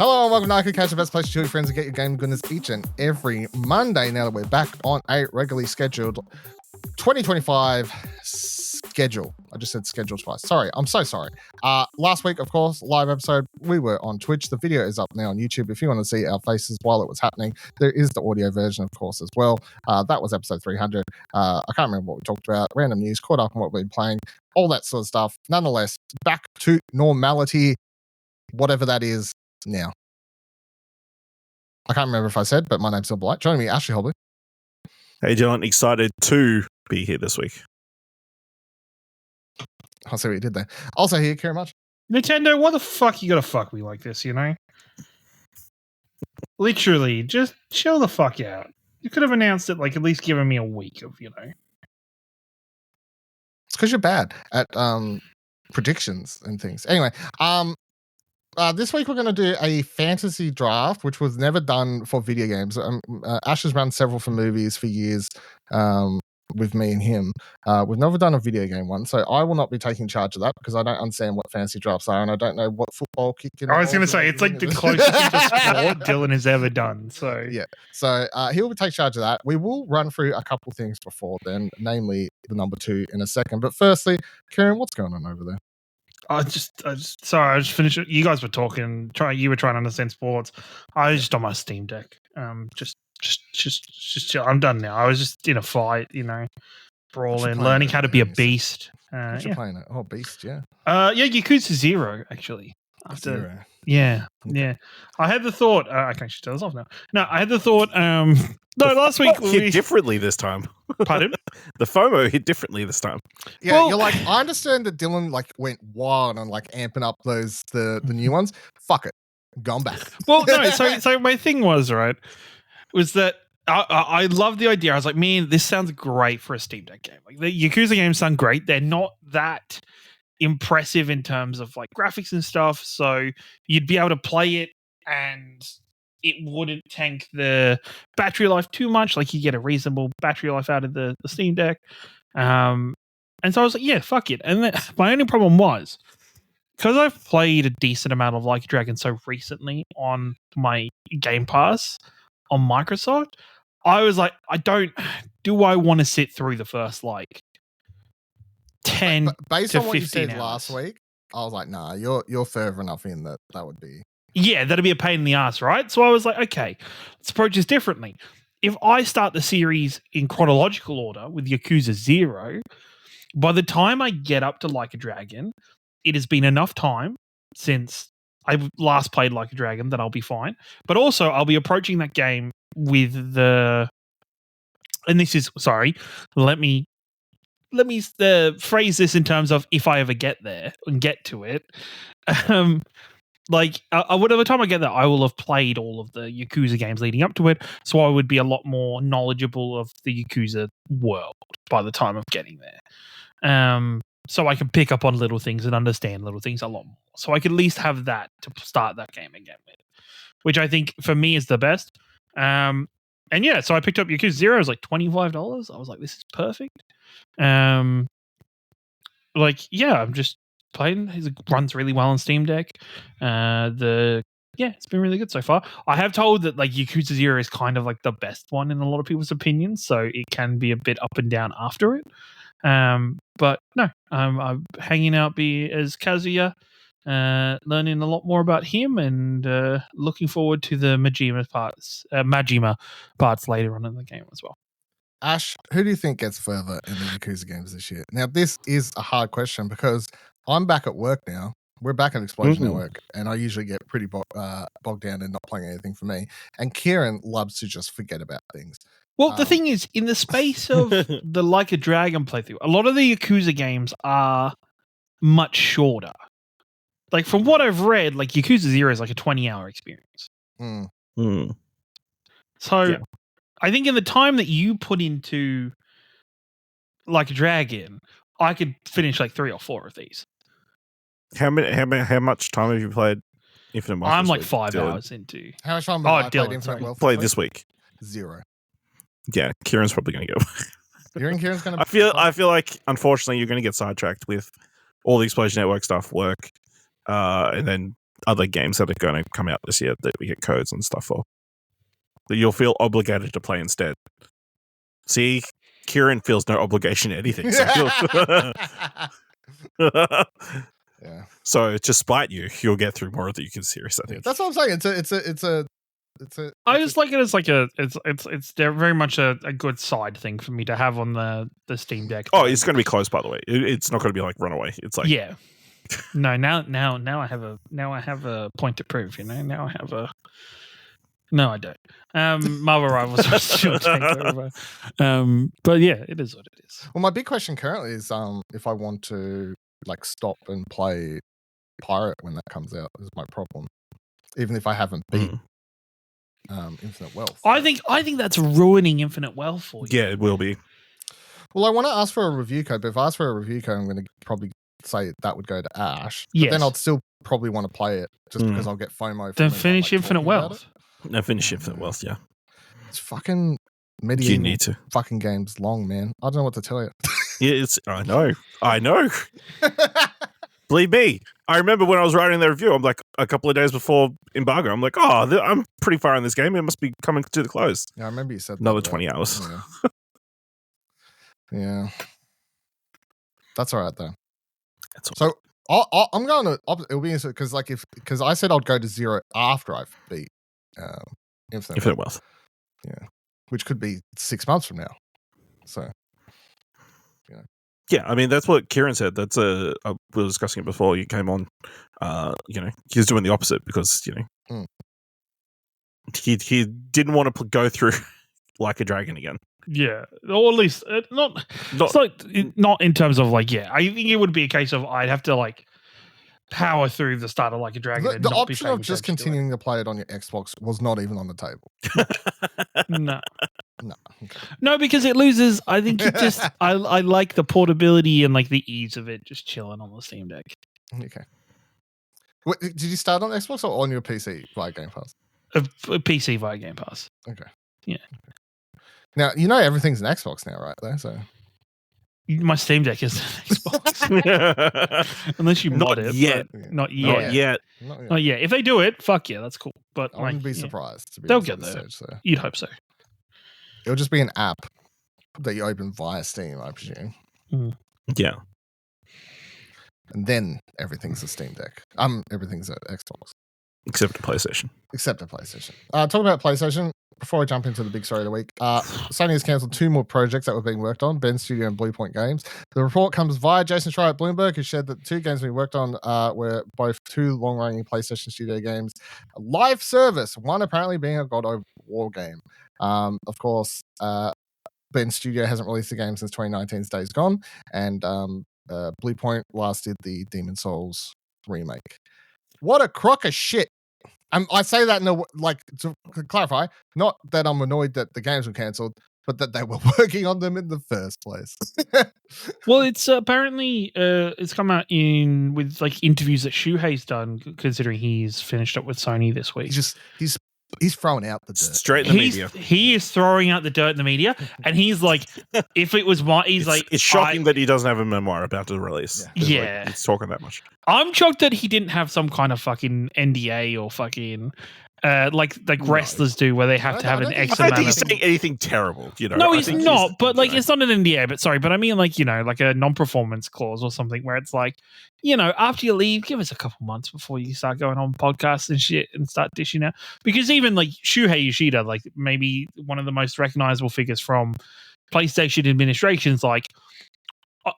Hello and welcome to Nike Catch, the best place to chill your friends and get your game goodness each and every Monday. Now that we're back on a regularly scheduled 2025 schedule. I just said schedule twice. Sorry, I'm so sorry. Last week, of course, live episode, we were on Twitch. The video is up now on YouTube. If you want to see our faces while it was happening, there is the audio version, of course, as well. That was episode 300. I can't remember what we talked about. Random news, caught up on what we've been playing, all that sort of stuff. Nonetheless, back to normality, whatever that is now. I can't remember if I said, but my name's Silver Light. Joining me, Ashley Holby. Hey, Dylan, excited to be here this week. I'll see what you did there. Also here, Ciaran Much. Nintendo, what the fuck you gotta fuck me like this, you know? Literally, just chill the fuck out. You could have announced it, like, at least given me a week of, you know. It's because you're bad at predictions and things. Anyway, this week we're going to do a fantasy draft, which was never done for video games. Ash has run several for movies for years with me and him. We've never done a video game one, so I will not be taking charge of that because I don't understand what fantasy drafts are and I don't know what football kick. I was going to say, it's like the closest to sport Dylan has ever done. So yeah, so he'll take charge of that. We will run through a couple things before then, namely the number 2 in a second. But firstly, Ciaran, what's going on over there? I just finished. You guys were talking. You were trying to understand sports. I was just on my Steam Deck. Just chill. I'm done now. I was just in a fight, you know, brawling, learning how to be a beast. What you playing it? Oh, beast, yeah. Yakuza 0 actually. Zero. Yeah. I had the thought. I can actually tell this off now. No, I had the thought. No, last week hit differently this time. Pardon? The FOMO hit differently this time. Yeah, well, you're like, I understand that Dylan like went wild on like amping up those the new ones. Fuck it, gone back. Well, no. So my thing was that I love the idea. I was like, man, this sounds great for a Steam Deck game. Like the Yakuza games sound great. They're not that impressive in terms of like graphics and stuff. So you'd be able to play it and it wouldn't tank the battery life too much. Like you get a reasonable battery life out of the Steam Deck. And so I was like, yeah, fuck it. And then, my only problem was because I've played a decent amount of Like a Dragon so recently on my Game Pass on Microsoft, I was like, do I want to sit through the first like 10 based to on what 15 you said hours. last week, I was like, nah, you're further enough in that would be. Yeah, that'd be a pain in the ass, right? So I was like, okay, let's approach this differently. If I start the series in chronological order with Yakuza 0, by the time I get up to Like a Dragon, it has been enough time since I last played Like a Dragon that I'll be fine. But also, I'll be approaching that game with and this is, sorry, let me phrase this in terms of if I ever get there and get to it. Whatever time I get there, I will have played all of the Yakuza games leading up to it, so I would be a lot more knowledgeable of the Yakuza world by the time of getting there. So I can pick up on little things and understand little things a lot more. So I could at least have that to start that game again with, which I think for me is the best. And yeah, so I picked up Yakuza 0. It was like $25. I was like, this is perfect. I'm just playing. It runs really well on Steam Deck. It's been really good so far. I have told that like Yakuza 0 is kind of like the best one in a lot of people's opinions, so it can be a bit up and down after it. But no, I'm hanging out as Kazuya, learning a lot more about him, and looking forward to the Majima parts later on in the game as well. Ash, who do you think gets further in the Yakuza games this year? Now, this is a hard question because I'm back at work now. We're back at Explosion Network, and I usually get pretty bogged down and not playing anything for me. And Ciaran loves to just forget about things. Well, the thing is, in the space of the Like a Dragon playthrough, a lot of the Yakuza games are much shorter. Like, from what I've read, like Yakuza 0 is like a 20-hour experience. So, yeah. I think in the time that you put into Like a Dragon, I could finish like 3 or 4 of these. How much time have you played Infinite Wealth? I'm like 5 hours into. How much time have I played Infinite Wealth? Played this week. 0. Yeah, Ciaran's probably going to go. Ciaran's going to. I feel like unfortunately you're going to get sidetracked with all the Explosion Network stuff, work, and then other games that are going to come out this year that we get codes and stuff for. That you'll feel obligated to play instead. See, Ciaran feels no obligation to anything. So, Yeah. so to spite you, you'll get through more of the Yakuza series. I think That's what I'm saying. It's a. I just like it as like it's they're very much a good side thing for me to have on the Steam Deck. Oh, it's going to be close, by the way. It's not going to be like Runaway. It's like yeah. No, now I have a point to prove. Now I have a. No, I don't. Marvel Rivals will still take over. But yeah, it is what it is. Well, my big question currently is if I want to like stop and play Pirate when that comes out is my problem. Even if I haven't beat Infinite Wealth. I think that's ruining Infinite Wealth for you. Yeah, it will be. Well, I want to ask for a review code, but if I ask for a review code, I'm going to probably say that would go to Ash. But Yes. then I'll still probably want to play it just because I'll get FOMO. Then finish Infinite Wealth. No, finish Infinite Wealth, yeah. It's fucking medieval You need to. fucking games long, man. I don't know what to tell you. Yeah, I know. Believe me. I remember when I was writing the review, I'm like a couple of days before embargo, I'm like, I'm pretty far in this game. It must be coming to the close. Yeah, I remember you said Another that, 20 hours. Yeah. Yeah. That's all right though. So I'm going to. It'll be because because I said I'd go to 0 after I've beat Infinite Wealth. Yeah, which could be 6 months from now. So, yeah, I mean that's what Ciaran said. That's we were discussing it before you came on. He's doing the opposite because he didn't want to go through Like a Dragon again. Yeah, or at least not in terms of like. Yeah, I think it would be a case of I'd have to like power through the start of Like a Dragon. the option of just continuing to play it on your Xbox was not even on the table. No, because it loses. I think it just. I like the portability and like the ease of it, just chilling on the Steam Deck. Okay. Wait, did you start on Xbox or on your PC via Game Pass? A PC via Game Pass. Okay. Yeah. Now everything's an Xbox now, right? There, so my Steam Deck is an Xbox, unless you mod it. Yet. Not yet. Not yet. If they do it, fuck yeah, that's cool. But I wouldn't be surprised. They'll get there. So. You'd hope so. It'll just be an app that you open via Steam, I presume. Yeah. And then everything's a Steam Deck. Everything's an Xbox. Except a PlayStation. Talking about PlayStation, before I jump into the big story of the week, Sony has cancelled 2 more projects that were being worked on, Ben Studio and Bluepoint Games. The report comes via Jason Schreier at Bloomberg, who shared that 2 games being worked on were both 2 long-running PlayStation Studio games. A live service, one apparently being a God of War game. Of course, Ben Studio hasn't released a game since 2019's Days Gone, and Bluepoint last did the Demon Souls remake. What a crock of shit. I say that to clarify, not that I'm annoyed that the games were cancelled, but that they were working on them in the first place. Well, it's apparently it's come out with like interviews that Shuhei's done, considering he's finished up with Sony this week. He's throwing out the dirt. Straight in the media. He is throwing out the dirt in the media, and he's like, if it was it's shocking that he doesn't have a memoir about to release. Yeah. He's talking that much. I'm shocked that he didn't have some kind of fucking NDA or fucking like wrestlers do, where they have to have an X amount. I don't think he's saying anything terrible. No, he's not. But like, it's not an NDA. But I mean, like, like a non-performance clause or something, where it's like, after you leave, give us a couple months before you start going on podcasts and shit and start dishing out. Because even like Shuhei Yoshida, like maybe one of the most recognizable figures from PlayStation administration's like,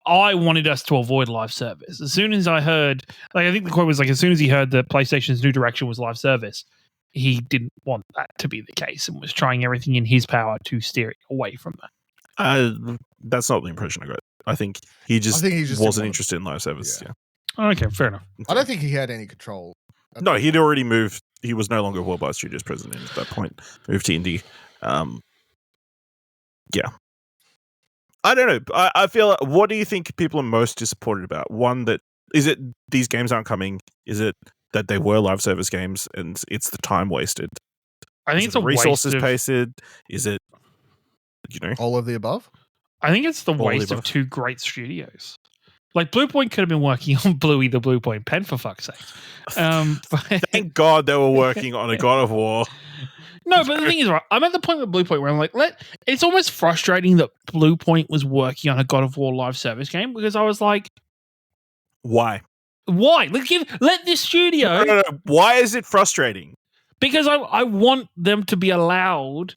I wanted us to avoid live service. As soon as I heard, like, I think the quote was like, as soon as he heard that PlayStation's new direction was live service, he didn't want that to be the case and was trying everything in his power to steer it away from that. That's not the impression I got. I think he just wasn't interested in live service. Yeah. Okay, fair enough. I don't think he had any control. No, he'd already moved. He was no longer Worldwide Studios president at that point. Moved to indie. Yeah. I don't know. I feel. What do you think people are most disappointed about? One, that is it. These games aren't coming. Is it that they were live service games and it's the time wasted? I think it's a resources waste wasted. Is it? All of the above. I think it's the waste of 2 great studios. Like Bluepoint could have been working on Bluey the Blue Point pen for fuck's sake. Thank God they were working on a God of War. No, but the thing is, right, I'm at the point with Bluepoint where I'm like, it's almost frustrating that Bluepoint was working on a God of War live service game because I was like, Why? Let this studio. No. Why is it frustrating? Because I want them to be allowed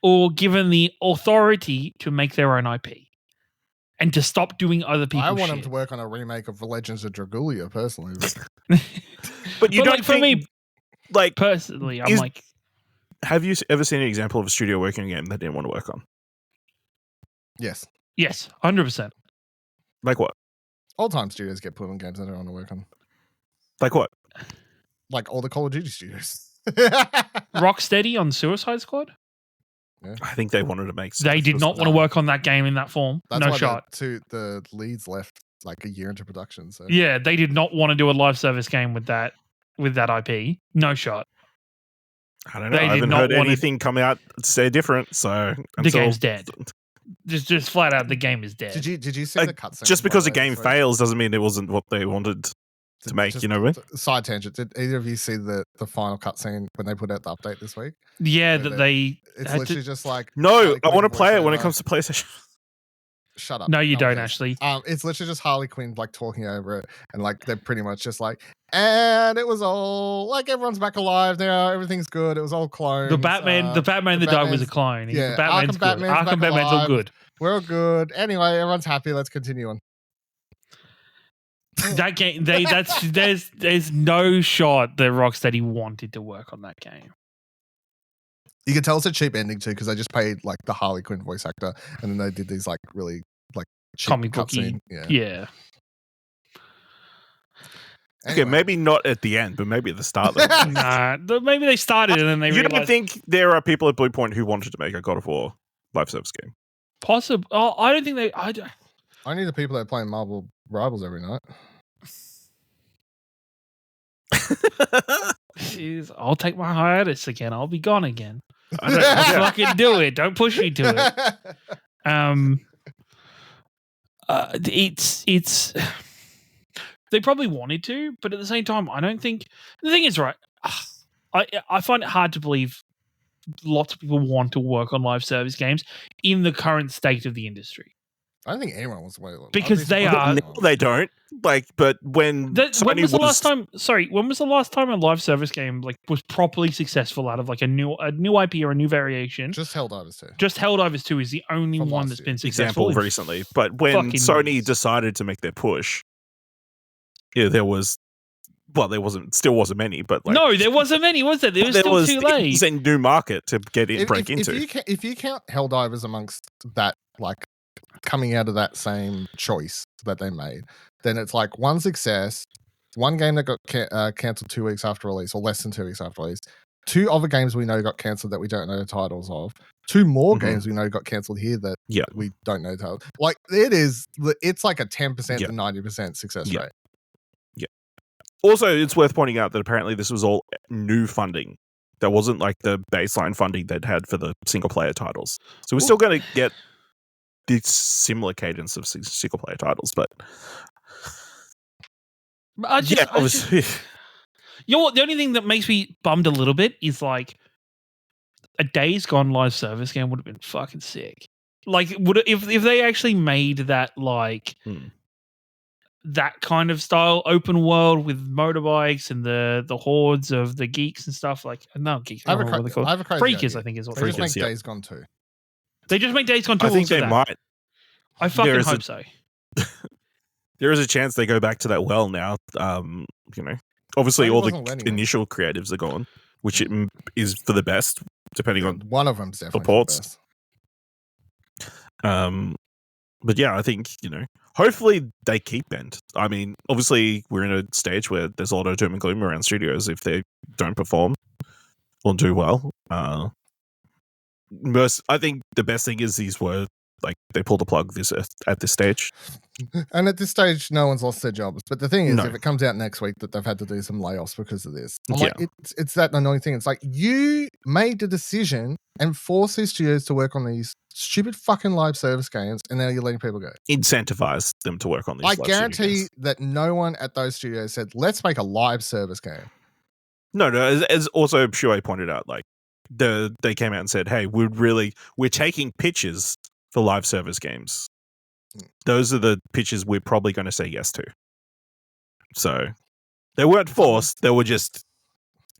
or given the authority to make their own IP and to stop doing other people's I want shit. them to work on a remake of Legends of Dragulia, personally. But you don't like, for me, like personally, I'm like, have you ever seen an example of a studio working on a game they didn't want to work on? Yes. yes, 100%. Like what? All-time studios get put on games they don't want to work on. Like what? Like all the Call of Duty studios. Rocksteady on Suicide Squad. Yeah. I think they wanted to make. They did not want to work on that game in that form. That's no why shot. The leads left like a year into production. So Yeah, they did not want to do a live service game with that IP. No shot. I don't know. They I did haven't not heard want to- anything come out to say different. So The game's dead. Just flat out, the game is dead. Did you see the cutscene? just because a by the way, game this week? fails doesn't mean it wasn't what they wanted to make. Just You know what I mean? Side tangent. Did either of you see the final cutscene when they put out the update this week? Yeah, Where that they. It's had literally to- just like No, Harley I Quinn want to play it when it voiceover. comes to PlayStation. Shut up. No, you No don't one cares. actually. It's literally just Harley Quinn like talking over it, and like they're pretty much just like, and it was all like everyone's back alive now, everything's good. It was all clones. The Batman that died was a Batman's- clone. yeah, The Batman's Arkham good. Batman's back Arkham Batman's all alive. good. We're all good. Anyway, everyone's happy. Let's continue on. That game, there's no shot that Rocksteady wanted to work on that game. You can tell it's a cheap ending too because they just paid like the Harley Quinn voice actor, and then they did these like really like cheap Comic booky. cutscene. Yeah. Yeah. Okay, Anyway. maybe not at the end, but maybe at the start. Nah, maybe they started and then they You realized. don't think there are people at Bluepoint who wanted to make a God of War live service game? Possible. Oh, I don't think they. I don't. Only the people that are playing Marvel Rivals every night. Jeez, I'll take my hiatus again. I'll be gone again. I don't- I'll yeah. fucking do it. Don't push me to it. It's they probably wanted to, but at the same time, I don't think the thing is right. I find it hard to believe lots of people want to work on live service games in the current state of the industry. I don't think anyone wants to wait. Because they are- No, they don't. Like, but when When Sony was the last time? Sorry, when was the last time a live service game like was properly successful out of like a new IP or a new variation? Just Helldivers too. Just Helldivers 2 is the only From one last that's year. been successful. example recently, but when fucking Sony years. decided to make their push, yeah, there wasn't many, but like, No, there wasn't many, was there? There was still too it late. was a new market to get in, break into. If you count Helldivers amongst that, like coming out of that same choice that they made, then it's like one success, one game that got cancelled 2 weeks after release, or less than 2 weeks after release. 2 other games we know got cancelled that we don't know the titles of. 2 more Mhm. games we know got cancelled here that Yeah. we don't know the titles. Like it's like a 10% Yeah. to 90% success Yeah. rate. Also, it's worth pointing out that apparently this was all new funding. That wasn't like the baseline funding they'd had for the single player titles. So we're still going to get this similar cadence of single player titles, but obviously. You know what? The only thing that makes me bummed a little bit is like a Days Gone live service game would have been fucking sick. Like, if they actually made that like that kind of style open world with motorbikes and the hordes of the geeks and stuff like geeks. I have I don't know what they're called. a crazy Freakers, idea. I think is what They they're just called. make yeah. Days Gone 2. They just make Days Gone 2. I think also they that. might. I fucking There is hope so. There is a chance they go back to that well now. Obviously Sony all the wasn't letting them. initial creatives are gone, which is for the best, depending on. One of them's definitely ports. the best. But yeah, I think hopefully they keep Bend. I mean, obviously we're in a stage where there's a lot of doom and gloom around studios if they don't perform or do well. I think the best thing is these were like they pull the plug at this stage. And at this stage, no one's lost their jobs. But the thing is, No. if it comes out next week that they've had to do some layoffs because of this, I'm Yeah. like, it's that annoying thing. It's like you made the decision and forced these studios to work on these stupid fucking live service games, and now you're letting people go. Incentivize them to work on these. I live studio guarantee games. that no one at those studios said, "Let's make a live service game." No. As also Shuei pointed out, like they came out and said, "Hey, we're taking pitches for live service games. Those are the pitches we're probably going to say yes to." So they weren't forced; they were just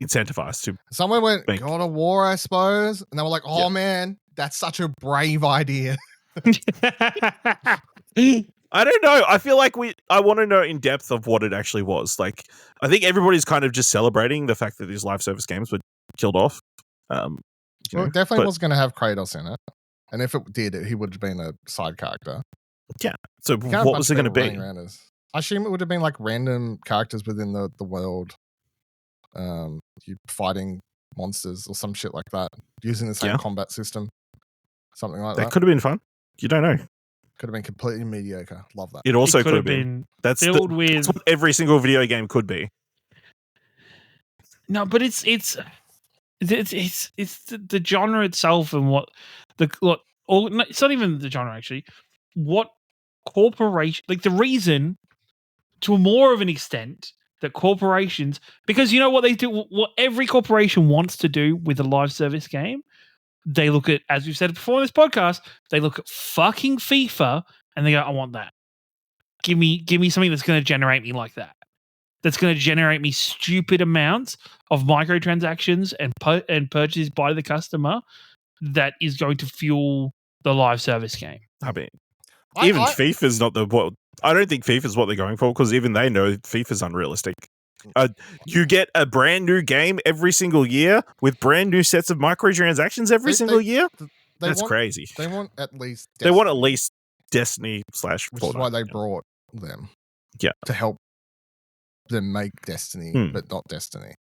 incentivized to. Someone went Make- God of War, I suppose, and they were like, "Oh man, that's such a brave idea." I don't know. I feel like I want to know in depth of what it actually was. Like, I think everybody's kind of just celebrating the fact that these live service games were killed off. Well, it definitely was going to have Kratos in it, and if it did, he would have been a side character. So You can't have what a was bunch it of going to people be? running around as- I assume it would have been like random characters within the world, you fighting monsters or some shit like that, using the same Yeah. combat system, something like That that. could have been fun. You don't know. Could have been completely mediocre. Love that. It also It could have been. That's filled with that's what every single video game could be. no, but it's the genre itself and what it's not even the genre actually. What corporation like the reason to more of an extent that corporations because you know what they do what every corporation wants to do with a live service game. They look at, as we've said before in this podcast, they look at fucking FIFA and they go, I want that. Give me something that's going to generate me like that. That's going to generate me stupid amounts of microtransactions and purchases by the customer that is going to fuel the live service game. I mean, even FIFA's not I don't think FIFA's what they're going for because even they know FIFA's unrealistic. You get a brand new game every single year with brand new sets of microtransactions every single year. That's crazy. They want at least Destiny. They want at least Destiny / which Fortnite. is why they brought them. Yeah. To help them make Destiny, but not Destiny.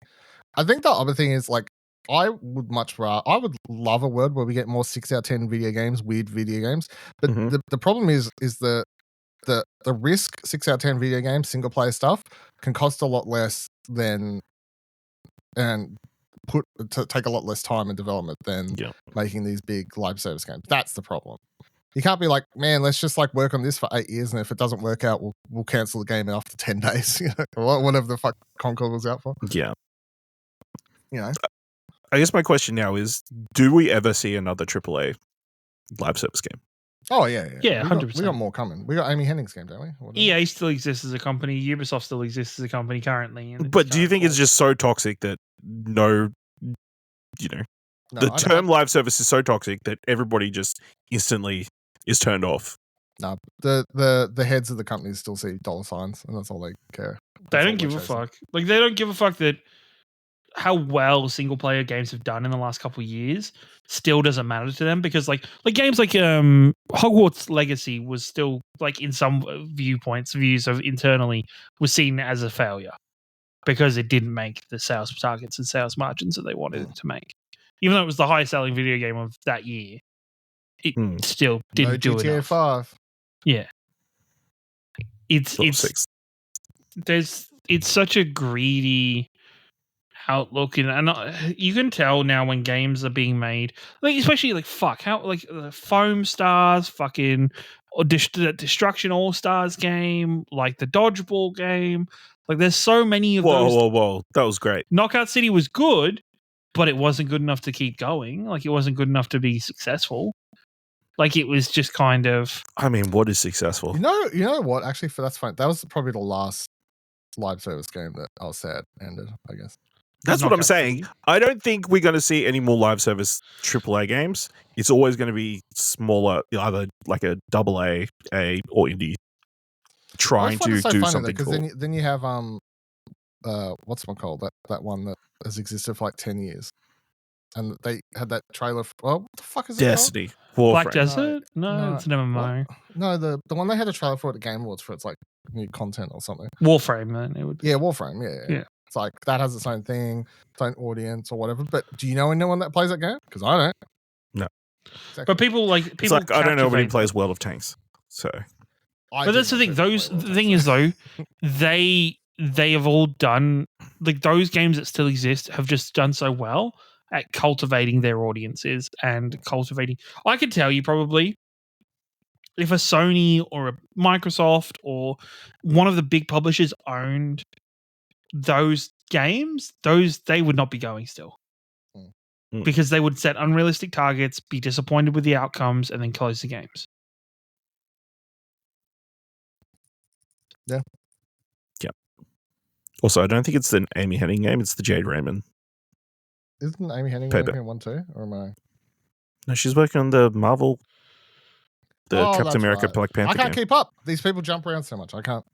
I think the other thing is like I would love a world where we get more 6 out of 10 video games, weird video games. But the problem is the risk 6 out of 10 video games, single player stuff, can cost a lot less than and take a lot less time in development than making these big live service games. That's the problem. You can't be like, man, let's just like work on this for 8 years, and if it doesn't work out, we'll cancel the game after 10 days. You know, whatever the fuck Concord was out for. Yeah. You know. I guess my question now is: do we ever see another AAA live service game? Oh yeah, 100%. We got more coming. We got Amy Hennig's game, don't we? EA still exists as a company. Ubisoft still exists as a company currently. But do you think it's just so toxic that the term live service is so toxic that everybody just instantly is turned off? No, the heads of the companies still see dollar signs, and that's all they care. They don't give a fuck. Like they don't give a fuck that how well single player games have done in the last couple of years still doesn't matter to them because like games like Hogwarts Legacy was still like in some views of internally was seen as a failure because it didn't make the sales targets and sales margins that they wanted it to make. Even though it was the highest selling video game of that year, it still didn't do GTA enough. 5. Yeah. It's such a greedy outlook and you can tell now when games are being made, like especially like the Foam Stars, fucking or Destruction All Stars game, like the Dodgeball game. Like there's so many of those. Whoa! That was great. Knockout City was good, but it wasn't good enough to keep going. Like it wasn't good enough to be successful. Like it was just kind of. I mean, what is successful? You know what? Actually, that's fine. That was probably the last live service game that I was sad ended, I guess. That's what I'm saying. I don't think we're going to see any more live service AAA games. It's always going to be smaller, either like a AA, A, or indie, trying to do something cool. Because then you have what's one called that one that has existed for like 10 years, and they had that trailer. What the fuck is it Destiny? called? Black Desert? No, it's an MMO. No, the one they had a trailer for at the Game Awards for its like new content or something. Warframe, then it would. Yeah, Warframe. Yeah. It's like that has its own thing, its own audience or whatever. But do you know anyone that plays that game? Because I don't. No. Exactly. But people It's like I don't know when he captivate plays them. World of Tanks. So But that's the thing. The thing is though, they have all done like those games that still exist have just done so well at cultivating their audiences and cultivating. I could tell you probably if a Sony or a Microsoft or one of the big publishers owned those games, they would not be going still. Mm. Because they would set unrealistic targets, be disappointed with the outcomes, and then close the games. Yeah. Yep. Also, I don't think it's the Amy Hennig game. It's the Jade Raymond. Isn't Amy Hennig Paper. working on one too? Or am I? No, she's working on the Marvel, the Captain that's America right. Black Panther I can't game. keep up. These people jump around so much. I can't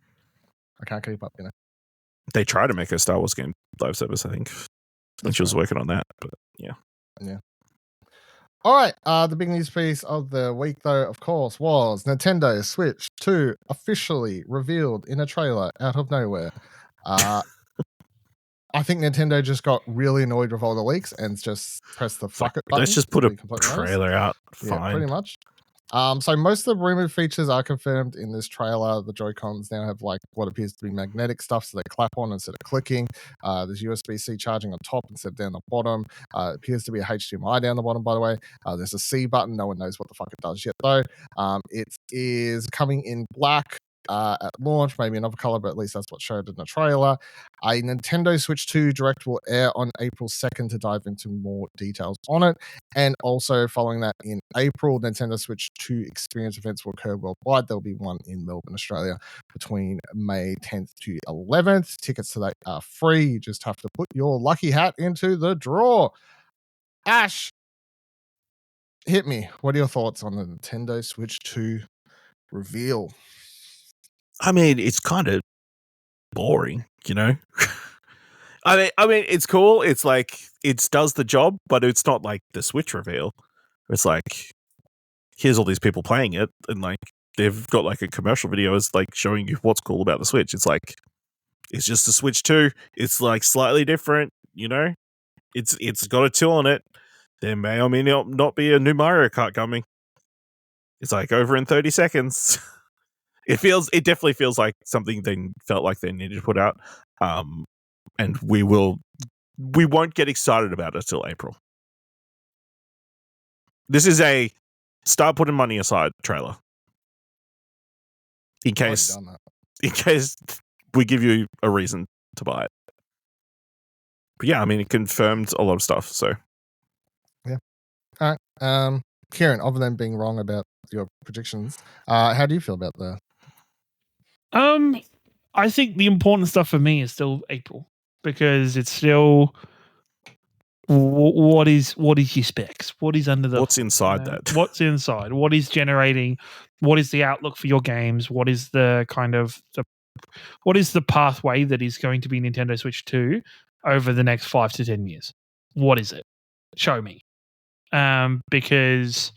keep up, you know. They tried to make a Star Wars game live service, I think. And she was working on that, but yeah. All right. The big news piece of the week, though, of course, was Nintendo Switch 2 officially revealed in a trailer out of nowhere. I think Nintendo just got really annoyed with all the leaks and just pressed the fuck it button. Let's just put to a be completely honest. trailer out. Yeah, Fine. pretty much. So most of the rumored features are confirmed in this trailer. The Joy-Cons now have like what appears to be magnetic stuff, so they clap on instead of clicking. There's USB-C charging on top instead of down the bottom. It appears to be a HDMI down the bottom, by the way. There's a C button. No one knows what the fuck it does yet, though. It is coming in black. At launch, maybe another color, but at least that's what's showed in the trailer. A Nintendo Switch 2 Direct will air on April 2nd to dive into more details on it. And also, following that in April, Nintendo Switch 2 experience events will occur worldwide. There'll be one in Melbourne, Australia, between May 10th to 11th. Tickets to that are free. You just have to put your lucky hat into the draw. Ash, hit me. What are your thoughts on the Nintendo Switch 2 reveal? I mean, it's kind of boring, you know? I mean, it's cool. It's like, it does the job, but it's not like the Switch reveal. It's like, here's all these people playing it, and like, they've got like a commercial video is like showing you what's cool about the Switch. It's like, it's just a Switch 2. It's like slightly different, you know? It's got a 2 on it. There may or may not be a new Mario Kart coming. It's like over in 30 seconds. It definitely feels like something they felt like they needed to put out. And we won't get excited about it till April. This is a start putting money aside trailer. In case we give you a reason to buy it. But yeah, I mean, it confirmed a lot of stuff, so. Yeah. All right. Ciaran, other than being wrong about your predictions, how do you feel about the... I think the important stuff for me is still April because it's still what is your specs? What is under the what's inside that? What's inside? What is generating? What is the outlook for your games? What is the kind of what is the pathway that is going to be Nintendo Switch 2 over the next 5 to 10 years? What is it? Show me. Because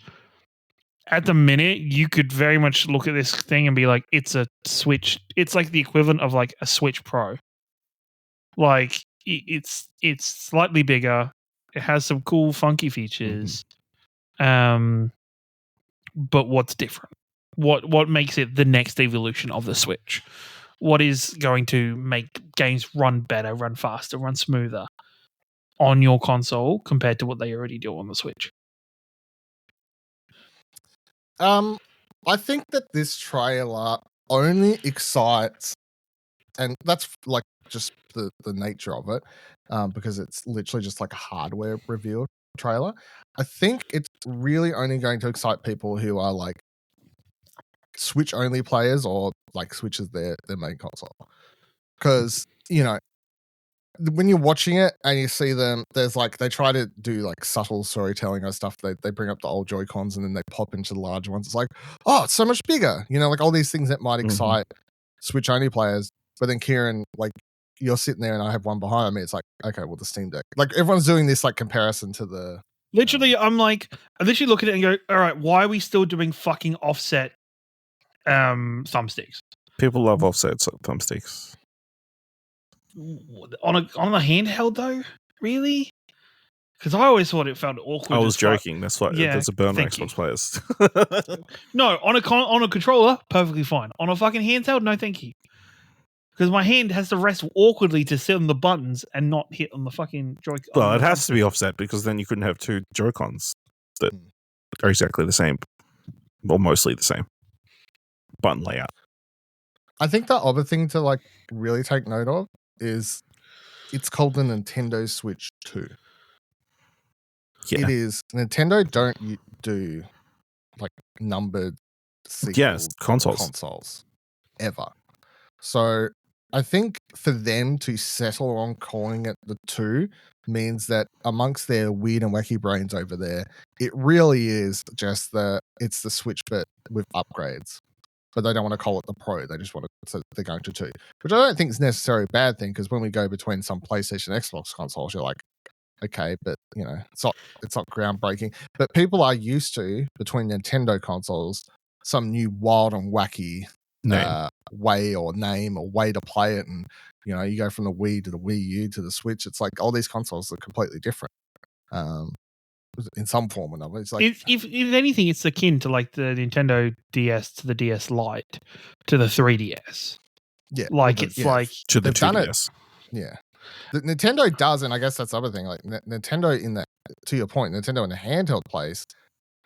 at the minute, you could very much look at this thing and be like, it's a Switch. It's like the equivalent of like a Switch Pro. Like it's slightly bigger. It has some cool, funky features. But what's different? What makes it the next evolution of the Switch? What is going to make games run better, run faster, run smoother on your console compared to what they already do on the Switch? I think that this trailer only excites, and that's like just the nature of it, because it's literally just like a hardware reveal trailer. I think it's really only going to excite people who are like Switch only players or like Switch is their main console. Because, you know, when you're watching it and you see them, there's like they try to do like subtle storytelling or stuff. They bring up the old Joy-Cons and then they pop into the larger ones. It's like, oh, it's so much bigger. You know, like all these things that might excite Switch only players. But then Ciaran, like you're sitting there and I have one behind me. It's like, okay, well the Steam Deck. Like everyone's doing this like comparison to the. Literally, I literally look at it and go, all right, why are we still doing fucking offset thumbsticks? People love offset thumbsticks. On a handheld though, really? Because I always thought it felt awkward. I was as fuck. joking. That's why Yeah, there's a burn on thank Xbox you. players. No, on a controller, perfectly fine. On a fucking handheld, no thank you. Because my hand has to rest awkwardly to sit on the buttons and not hit on the fucking Joy. Well, it has to be offset because then you couldn't have two Joy-Cons that are exactly the same, or mostly the same button layout. I think the other thing to like really take note of is it's called the Nintendo Switch 2. Yeah. It is. Nintendo don't do like numbered sequel consoles ever. So I think for them to settle on calling it the 2 means that amongst their weird and wacky brains over there, it really is just it's the Switch but with upgrades. But they don't want to call it the Pro. They just want to, so they're going to 2, which I don't think is necessarily a bad thing because when we go between some PlayStation, Xbox consoles, you're like, okay, but you know, it's not groundbreaking. But people are used to between Nintendo consoles some new wild and wacky way or way to play it, and you know, you go from the Wii to the Wii U to the Switch. It's like all these consoles are completely different. In some form or another. It's like if anything, it's akin to like the Nintendo DS to the DS Lite to the 3DS. Yeah, like it's like to the 2DS. Yeah, the Nintendo does, and I guess that's the other thing. Like Nintendo in that, to your point, Nintendo in the handheld place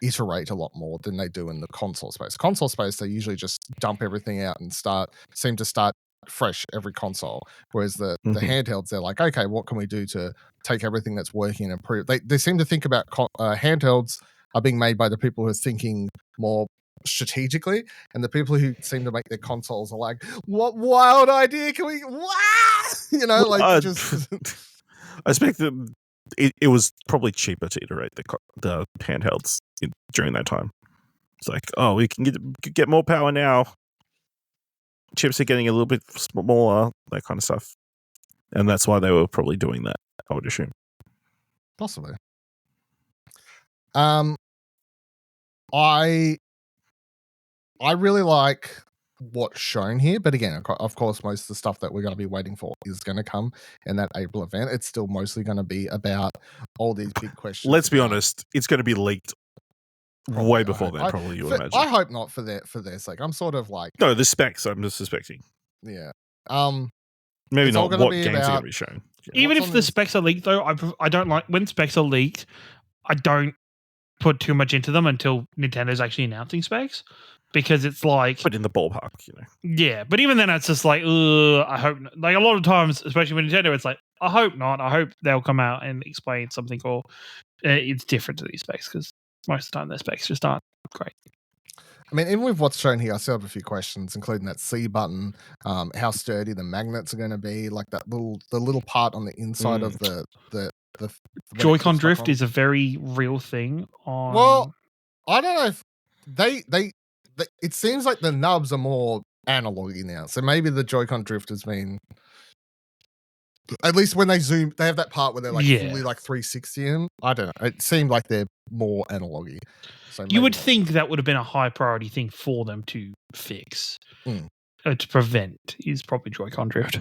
iterate a lot more than they do in the console space. Console space, they usually just dump everything out and seem to start fresh every console. Whereas the handhelds, they're like, okay, what can we do to take everything that's working and improve? They seem to think about handhelds are being made by the people who are thinking more strategically, and the people who seem to make their consoles are like, what wild idea can we? What? You know, like just. I expect that it was probably cheaper to iterate the handhelds during that time. It's like, oh, we can get more power now. Chips are getting a little bit smaller, that kind of stuff. And that's why they were probably doing that, I would assume. Possibly. I really like what's shown here, but again, of course, most of the stuff that we're going to be waiting for is going to come in that April event. It's still mostly going to be about all these big questions. Let's be honest, it's going to be leaked way before then, probably, you imagine. I hope not for their sake. I'm sort of like... No, the specs, I'm just suspecting. Yeah. Maybe not what games are going to be shown. Even if the specs are leaked, though, I don't like... When specs are leaked, I don't put too much into them until Nintendo's actually announcing specs. Because it's like... But in the ballpark, you know. Yeah, but even then, it's just like, I hope... Like, a lot of times, especially with Nintendo, it's like, I hope not. I hope they'll come out and explain something, or it's different to these specs, because most of the time, their specs just aren't great. I mean, even with what's shown here, I still have a few questions, including that C button, how sturdy the magnets are going to be, like the little part on the inside of the Joy-Con drift is a very real thing. Well, I don't know if they it seems like the nubs are more analogy now, so maybe the Joy-Con drift has been, at least when they zoom, they have that part where they're like fully like 360 in. I don't know. It seemed like they're more analogy. So you would think that would have been a high priority thing for them to fix, to prevent, is probably Joy-Con drift.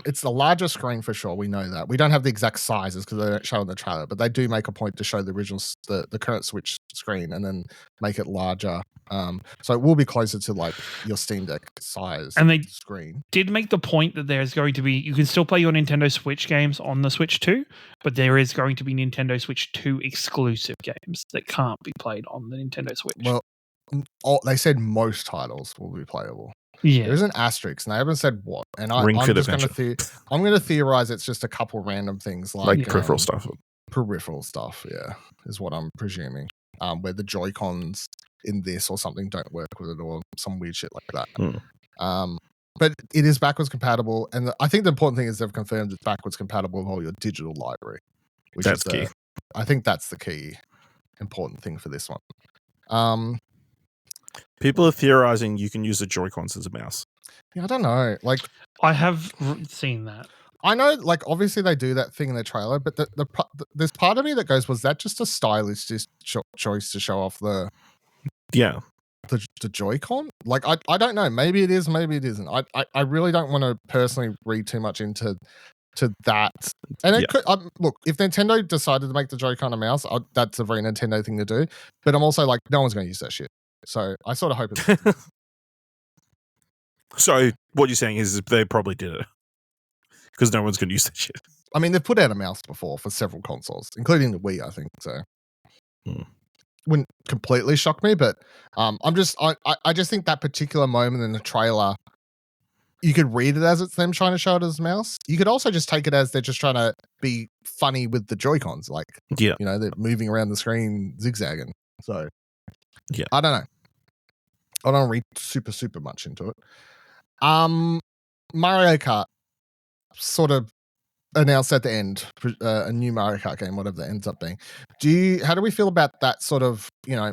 It's the larger screen for sure. We know that. We don't have the exact sizes because they don't show in the trailer, but they do make a point to show the original, the current Switch screen, and then make it larger. So it will be closer to like your Steam Deck size. And they screen did make the point that there's going to be, you can still play your Nintendo Switch games on the Switch 2, but there is going to be Nintendo Switch 2 exclusive games that can't be played on the Nintendo Switch. Well, they said most titles will be playable. Yeah, there's an asterisk, and they haven't said what. And I'm just going to theorize it's just a couple random things like peripheral stuff. Peripheral stuff, yeah, is what I'm presuming. Where the Joy-Cons in this or something don't work with it, or some weird shit like that. But it is backwards compatible, and I think the important thing is they've confirmed it's backwards compatible with all your digital library, which is key. I think that's the key important thing for this one. People are theorizing you can use the Joy-Cons as a mouse. Yeah, I don't know. Like, I have seen that. I know, like, obviously they do that thing in the trailer, but there's part of me that goes, was that just a stylish choice to show off the Joy-Con? Like, I don't know. Maybe it is, maybe it isn't. I really don't want to personally read too much into to that. And it Yeah. could look, if Nintendo decided to make the Joy-Con a mouse, that's a very Nintendo thing to do. But I'm also like, no one's going to use that shit. So I sort of hope it's. So what you're saying is they probably did it because no one's going to use that shit. I mean, they've put out a mouse before for several consoles, including the Wii, I think. So wouldn't completely shock me, but I just think that particular moment in the trailer, you could read it as it's them trying to show it as a mouse. You could also just take it as they're just trying to be funny with the Joy-Cons, like Yeah. you know, they're moving around the screen zigzagging. So yeah, I don't know. I don't read super much into it. Mario Kart sort of announced at the end a new Mario Kart game, whatever that ends up being. How do we feel about that sort of, you know,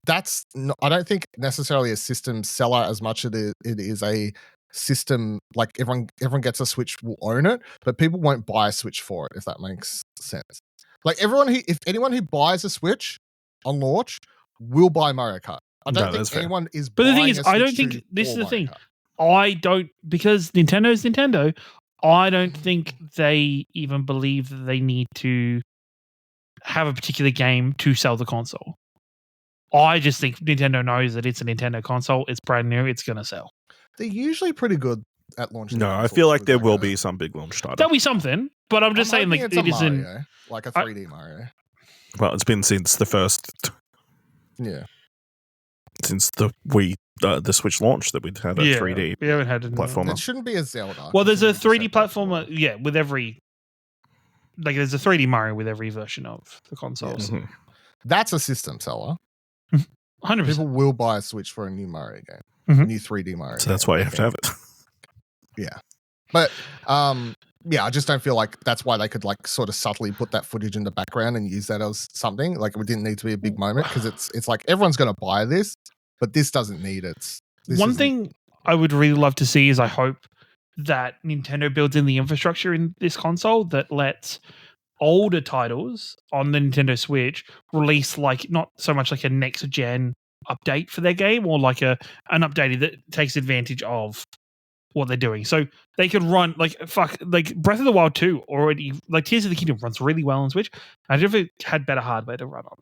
that's I don't think necessarily a system seller as much as it is a system, like everyone gets a Switch, will own it, but people won't buy a Switch for it, if that makes sense. Like if anyone who buys a Switch on launch will buy Mario Kart. I don't think anyone is. But the thing is, I don't think this is the thing. I don't, because Nintendo's Nintendo. I don't think they even believe that they need to have a particular game to sell the console. I just think Nintendo knows that it's a Nintendo console. It's brand new. It's going to sell. They're usually pretty good at launching. No, I feel like there will be some big launch title. There'll be something, but I'm just saying, like, it isn't like a 3D Mario. Well, it's been since the first. Yeah. Since the Wii, the Switch launch that we'd had a 3D. We haven't had a platformer. It shouldn't be a Zelda. Well, there's a 3D platformer, with every. Like, there's a 3D Mario with every version of the consoles. Mm-hmm. That's a system seller. 100%. People will buy a Switch for a new Mario game, a new 3D Mario. So that's why you have to have it. Yeah, but yeah, I just don't feel like that's why they could like sort of subtly put that footage in the background and use that as something. Like it didn't need to be a big moment because it's like everyone's going to buy this, but this doesn't need it. One thing I would really love to see is I hope that Nintendo builds in the infrastructure in this console that lets older titles on the Nintendo Switch release like not so much like a next gen update for their game or like an update that takes advantage of what they're doing. So they could run like Breath of the Wild 2 already, like Tears of the Kingdom runs really well on Switch. I don't know if it had better hardware to run on.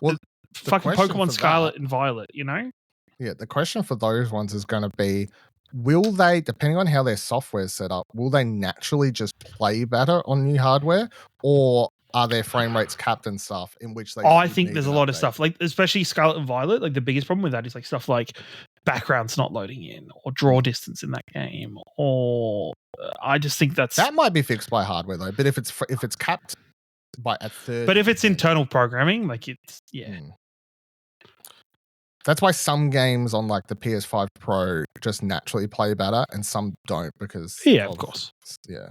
Well, fucking Pokemon Scarlet and Violet, you know? Yeah, the question for those ones is going to be, will they, depending on how their software is set up, will they naturally just play better on new hardware, or are their frame rates capped and stuff in which they? I think there's a lot of stuff, like especially Scarlet and Violet. Like the biggest problem with that is like stuff like backgrounds not loading in, or draw distance in that game, or I just think that might be fixed by hardware though. But if it's capped by a third, but if it's internal programming, like it's That's why some games on like the PS5 Pro just naturally play better and some don't because of course. Yeah.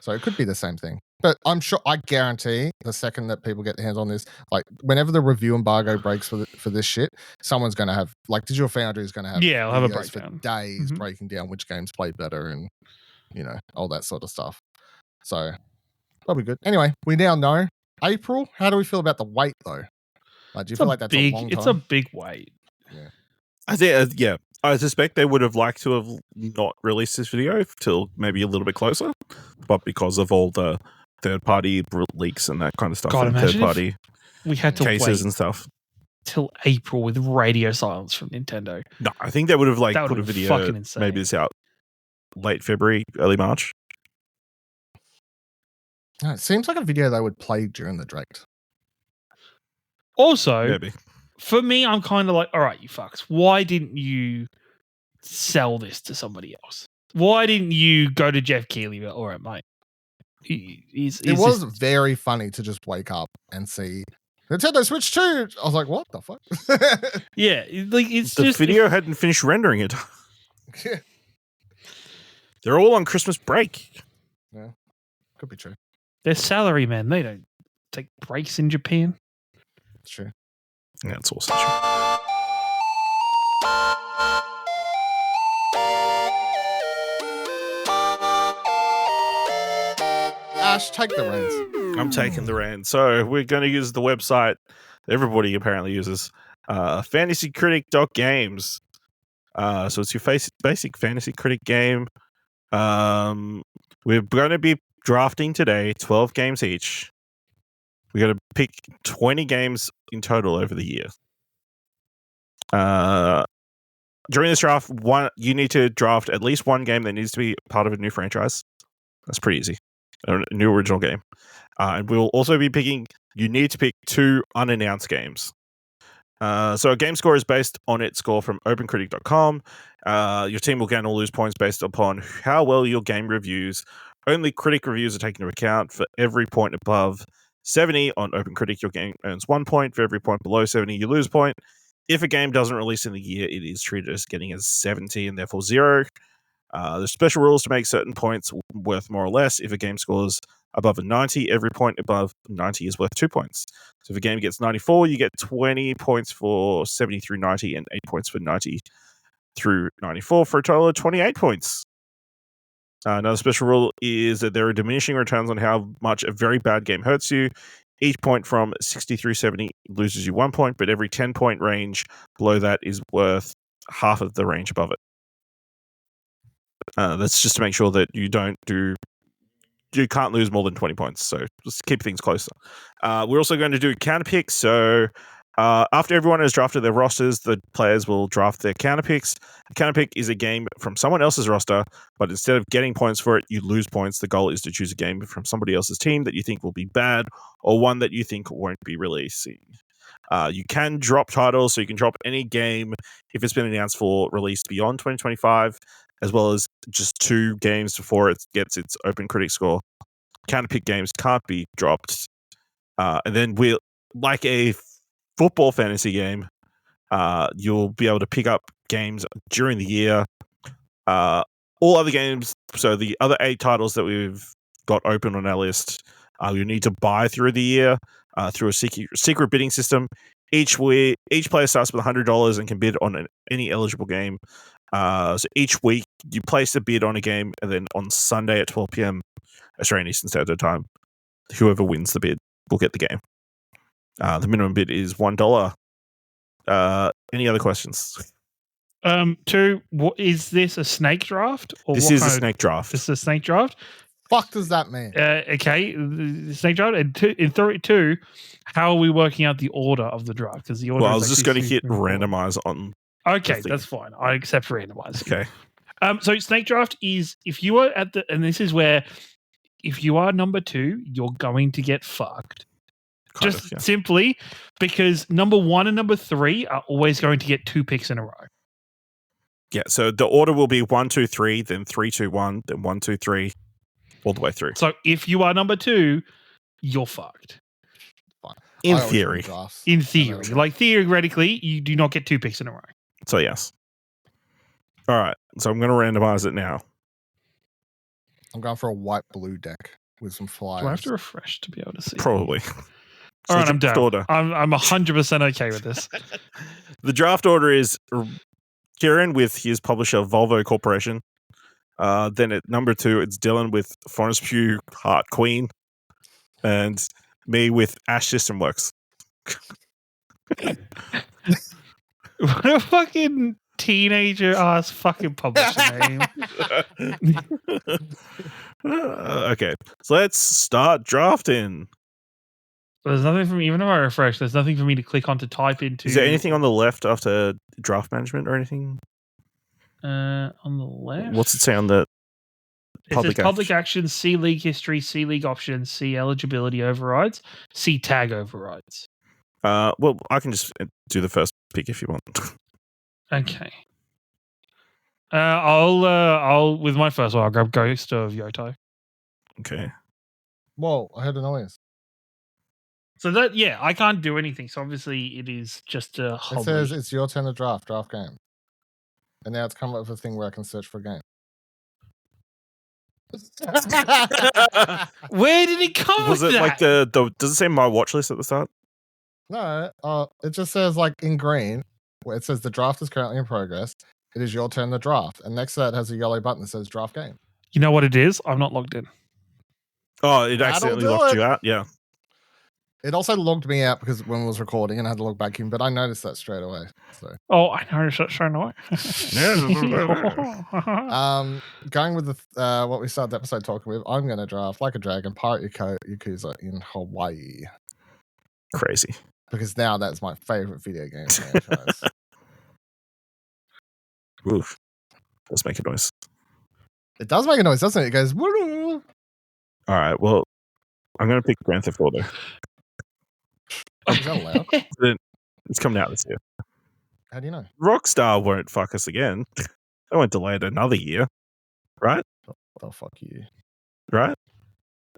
So it could be the same thing. But I'm sure, I guarantee the second that people get their hands on this, like whenever the review embargo breaks for this shit, someone's going to have, like Digital Foundry is going to have I'll have a breakdown for days breaking down which games play better and, you know, all that sort of stuff. So that'll be good. Anyway, we now know April. How do we feel about the wait though? Like, do you feel like that's a long time? It's a big wait. Yeah. I think, I suspect they would have liked to have not released this video till maybe a little bit closer, but because of all the third-party leaks and that kind of stuff, and third-party we had to cases wait and stuff till April with radio silence from Nintendo. No, I think they would have like put a video, fucking insane. Maybe this out late February, early March. It seems like a video they would play during the direct. Also, maybe. For me, I'm kind of like, all right, you fucks. Why didn't you sell this to somebody else? Why didn't you go to Jeff Keighley? All right, mate. It was very funny to just wake up and see Nintendo Switch 2. I was like, what the fuck? Yeah, like it's the video hadn't finished rendering it. Yeah. They're all on Christmas break. Yeah, could be true. They're salary men. They don't take breaks in Japan. It's true. Yeah, it's also true. Ash, take the reins. I'm taking the reins. So we're going to use the website everybody apparently uses, fantasycritic.games. So it's your basic fantasy critic game. We're going to be drafting today 12 games each. We're going to pick 20 games in total over the year. During this draft, you need to draft at least one game that needs to be part of a new franchise. That's pretty easy. A new original game. And we'll also be picking, you need to pick 2 unannounced games. So a game score is based on its score from opencritic.com. Your team will gain or lose points based upon how well your game reviews. Only critic reviews are taken into account. For every point above 70 on OpenCritic, your game earns 1 point. For every point below 70, you lose a point. If a game doesn't release in the year, it is treated as getting a 70 and therefore 0. There's special rules to make certain points worth more or less. If a game scores above a 90, every point above 90 is worth 2 points. So if a game gets 94, you get 20 points for 70 through 90 and 8 points for 90 through 94 for a total of 28 points. Another special rule is that there are diminishing returns on how much a very bad game hurts you. Each point from 60 through 70 loses you 1 point, but every 10-point range below that is worth half of the range above it. That's just to make sure that you can't lose more than 20 points. So just keep things closer. We're also going to do counter picks. So after everyone has drafted their rosters, the players will draft their counter picks. A counter pick is a game from someone else's roster, but instead of getting points for it, you lose points. The goal is to choose a game from somebody else's team that you think will be bad or one that you think won't be releasing. You can drop titles, so you can drop any game if it's been announced for release beyond 2025, as well as just 2 games before it gets its open critic score. Counterpick games can't be dropped. And then we'll, like a football fantasy game, you'll be able to pick up games during the year. All other games, so the other 8 titles that we've got open on our list, you need to buy through the year through a secret bidding system. Each player starts with $100 and can bid on any eligible game. So each week you place a bid on a game, and then on Sunday at 12 p.m. Australian Eastern Standard Time, whoever wins the bid will get the game. The minimum bid is $1. Any other questions? 2, what is this, a snake draft? Or This is a snake draft. This is a snake draft. Fuck does that mean? Okay, the snake draft. And 2, how are we working out the order of the draft? Because the order. Well, I was just going to hit randomize on. Okay, that's fine. I accept randomize. Okay. So snake draft is if you are at the, and this is where if you are number 2, you're going to get fucked. Simply because number 1 and number 3 are always going to get 2 picks in a row. Yeah, so the order will be 1, 2, 3, then 3, 2, 1, then 1, 2, 3, all the way through. So if you are number 2, you're fucked. In theory. In theory. Like theoretically, you do not get 2 picks in a row. So yes. All right. So I'm going to randomize it now. I'm going for a white-blue deck with some flyers. Do I have to refresh to be able to see? Probably. All right, I'm done. Order. I'm 100% okay with this. The draft order is Ciaran with his publisher Volvo Corporation. Then at number 2, it's Dylan with Fornespew Heart Queen. And me with Ash System Works. What a fucking teenager ass fucking publisher name. Okay, so let's start drafting. There's nothing for me, even if I refresh, there's nothing for me to click on to type into. Is there anything on the left after draft management or anything? On the left? What's it say on the public action, see league history, see league options, see eligibility overrides, see tag overrides. Well, I can just do the first pick if you want. Okay. I'll with my first one, I'll grab Ghost of Yoto. Okay. Whoa, I heard a noise. So that, yeah, I can't do anything. So obviously it is just a hobby. It says it's your turn to draft game. And now it's come up with a thing where I can search for a game. Where did it come? Was it that? like the? Does it say my watch list at the start? No, it just says like in green, where it says the draft is currently in progress. It is your turn to draft, and next to that has a yellow button that says draft game. You know what it is? I'm not logged in. Oh, it accidentally locked you out. Yeah. It also logged me out because when I was recording and I had to log back in, but I noticed that straight away. So Oh, I noticed that straight away. going with the what we started the episode talking with, I'm gonna draft Like a Dragon Pirate Yakuza in Hawaii. Crazy. Because now that's my favorite video game franchise. Oof. Let's make a noise. It does make a noise, doesn't it? It goes woo. All right. Well, I'm going to pick Grand Theft Auto. Is that allowed? It's coming out this year. How do you know? Rockstar won't fuck us again. They won't delay it another year. Right? Oh, fuck you. Right?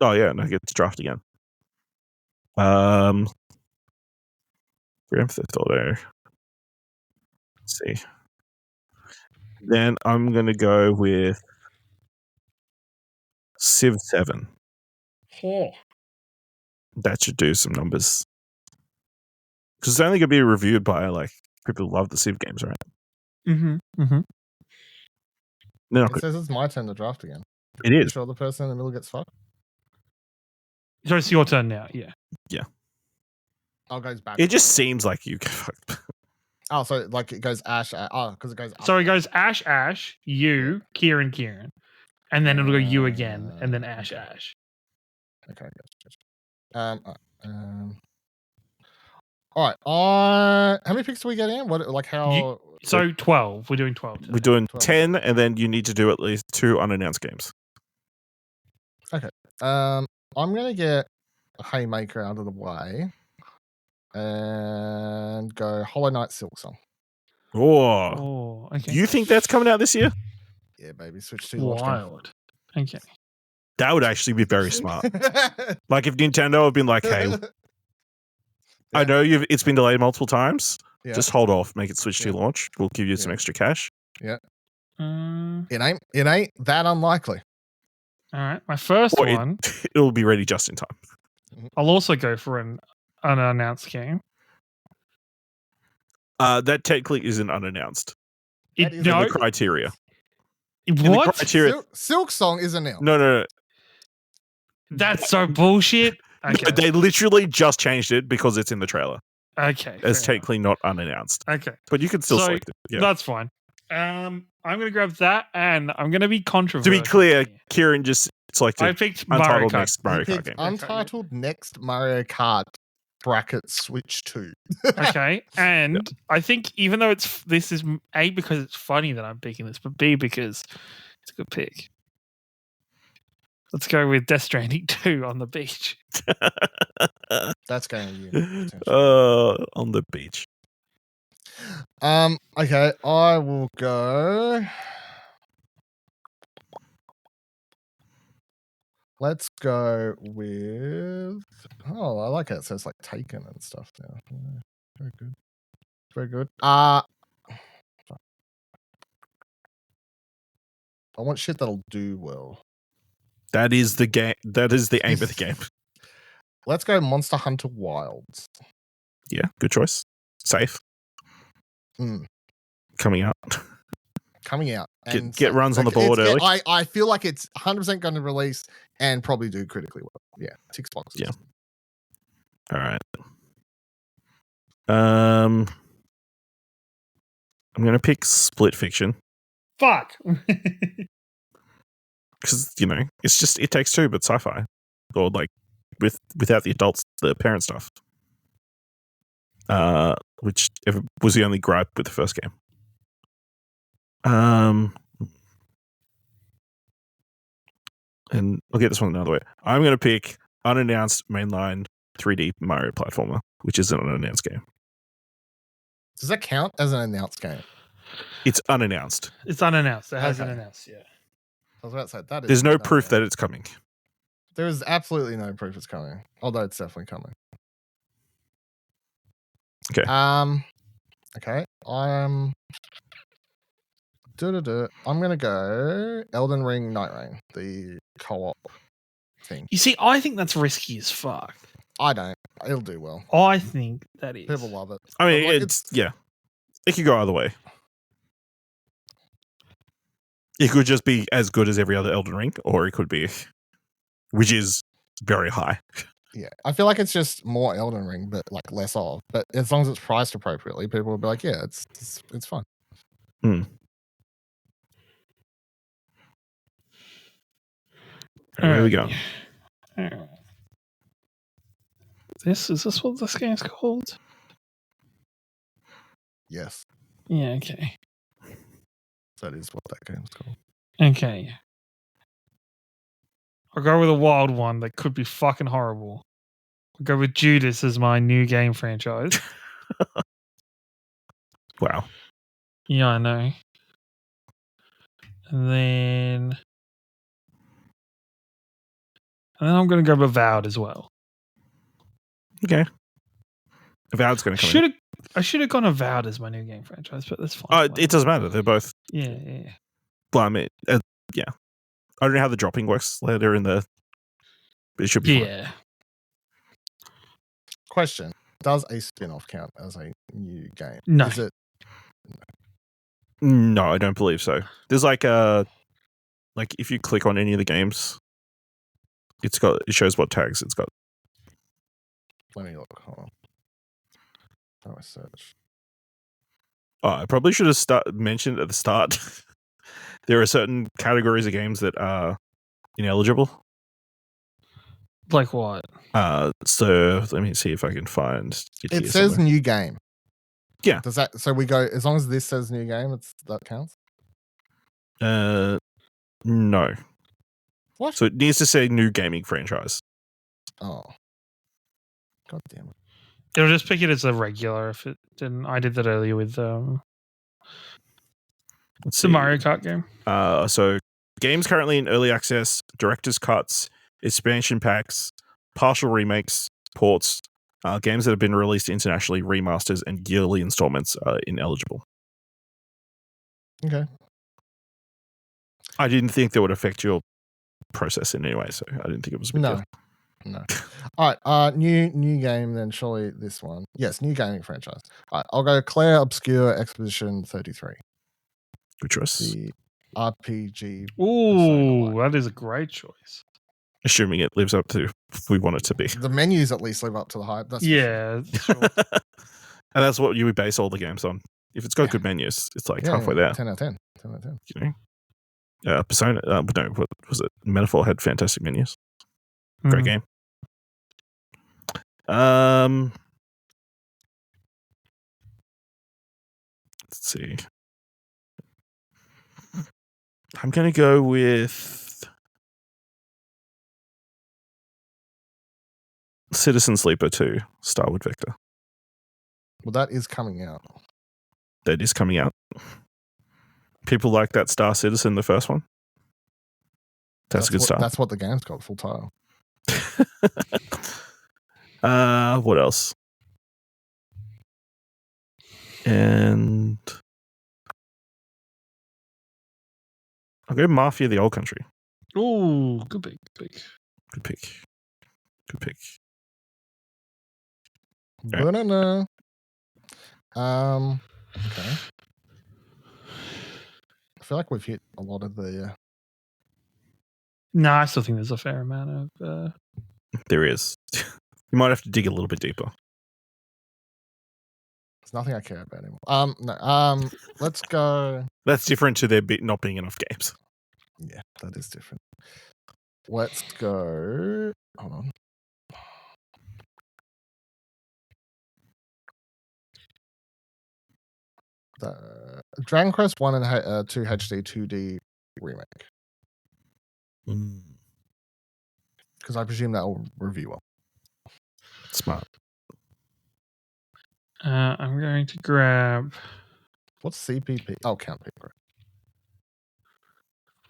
Oh, yeah. No, get to draft again. Grand Theft Auto. Let's see. Then I'm going to go with Civ 7. That should do some numbers. Because it's only going to be reviewed by like people who love the Civ games, right? Mm-hmm. Mm-hmm. It says it's my turn to draft again. It You is. sure the person in the middle gets fucked? So it's your turn now. Yeah. Oh, it goes back. It just seems like you get fucked. Oh, so like it goes Ash. Because it goes up. So it goes Ash, you, Ciaran, and then it'll go you again, and then Ash. Okay. Gotcha. All right. How many picks do we get in? What like how? So 12. We're doing 12. Today. We're doing 12. 10, and then you need to do at least 2 unannounced games. I'm gonna get a haymaker out of the way and go Hollow Knight Silksong. Oh, okay. You think that's coming out this year? Yeah, baby. Switch to launch game. Wild. Okay. That would actually be very smart. Like if Nintendo had been like, "Hey, I know it's been delayed multiple times. Yeah. Just hold off, make it switch to launch. We'll give you some extra cash." It ain't that unlikely. All right. My first Or one. It'll be ready just in time. I'll also go for an unannounced game. That technically isn't unannounced. That is In the criteria. What? The criteria. Silksong is announced. No. That's so bullshit. Okay. No, they literally just changed it because it's in the trailer. Okay. It's technically not unannounced. Okay. But you can still select it. Yeah. That's fine. I'm going to grab that, and I'm going to be controversial. To be clear, Ciaran just selected I picked Mario Untitled Kart. Next Mario Kart game. Untitled Next Mario Kart bracket Switch 2. Okay, and I think even though this is A, because it's funny that I'm picking this, but B, because it's a good pick. Let's go with Death Stranding 2 on the beach. That's going to you. On the beach. Okay, I will go. Let's go with. Oh, I like how it says like Taken and stuff now. Yeah, very good. Very good. I want shit that'll do well. That is the game. That is the aim of the game. Let's go Monster Hunter Wilds. Yeah, good choice. Safe. Coming out. And Get runs on the board early. I feel like it's 100% going to release and probably do critically well. Yeah, ticks boxes. Yeah. All right. I'm going to pick Split Fiction. Fuck. Because, it's just It Takes Two, but sci-fi. Or like without the adults, the parent stuff. Which was the only gripe with the first game. And I'll get this one another way. I'm going to pick unannounced mainline 3D Mario platformer, which is an unannounced game. Does that count as an announced game? It's unannounced. It's unannounced. It hasn't announced yet. I was about to say that. There's no proof that it's coming. There is absolutely no proof it's coming, although it's definitely coming. Okay. Okay. I'm gonna go Elden Ring Night Rain, the co-op thing. You see, I think that's risky as fuck. I don't. It'll do well. I think that is. People love it. I mean, it's it could go either way. It could just be as good as every other Elden Ring, or it could be, which is very high. Yeah, I feel like it's just more Elden Ring, but like less of. But as long as it's priced appropriately, people will be like, yeah, it's fun. Where we go? Alright. Is this what this game's called? Yes, Yeah, okay. that is what that game's called. Okay. I'll go with a wild one that could be fucking horrible. I'll go with Judas as my new game franchise. Wow. Yeah, I know. And then I'm going to go with Avowed as well. Okay. Avowed's going to come in. I should have gone Avowed as my new game franchise, but that's fine. It doesn't matter. They're both. Yeah. Well, I mean, yeah. I don't know how the dropping works later in the. But it should be fine. Yeah. Question: does a spin-off count as a new game? No. Is it? No, I don't believe so. There's like if you click on any of the games, it shows what tags it's got. Let me look. Hold on. How do I search? Oh, I probably should have mentioned at the start. There are certain categories of games that are ineligible. Like what? So let me see if I can find It says somewhere. new game. Yeah. Does that? So we go as long as this says new game, that counts. No. What? So it needs to say new gaming franchise. Oh. God damn it. It'll just pick it as a regular if it didn't. I did that earlier with Let's the see. Mario Kart game. So games currently in early access, director's cuts, expansion packs, partial remakes, ports, games that have been released internationally, remasters, and yearly installments are ineligible. Okay. I didn't think that would affect your process in any way, so I didn't think it was a big deal. No. All right. New game then. Surely this one. Yes, new gaming franchise. All right. I'll go Claire Obscure Expedition 33. Good choice. The RPG. Ooh, that is a great choice. Assuming it lives up to we want it to be. The menus at least live up to the hype. That's Yeah. Sure. And that's what you would base all the games on. If it's got good menus, it's like halfway there. 10 out of 10. 10 out of 10. You know? Persona, no, what was it? Metaphor had fantastic menus. Great game. Let's see. I'm going to go with Citizen Sleeper 2, Starwood Vector. Well, that is coming out. That is coming out. People like that Star Citizen, the first one. That's a good start. That's what the game's called, full title. What else? And I'll go Mafia: The Old Country. Ooh, good pick. Good pick. Okay. I feel like we've hit a lot of the. No, I still think there's a fair amount of. There is. You might have to dig a little bit deeper. There's nothing I care about anymore. No. Let's go. That's different to there not being enough games. Yeah, that is different. Let's go. Hold on. The Dragon Quest 1 and 2 HD 2D remake. Because I presume that will review well. Smart. I'm going to grab. What's CPP? Oh, count paper.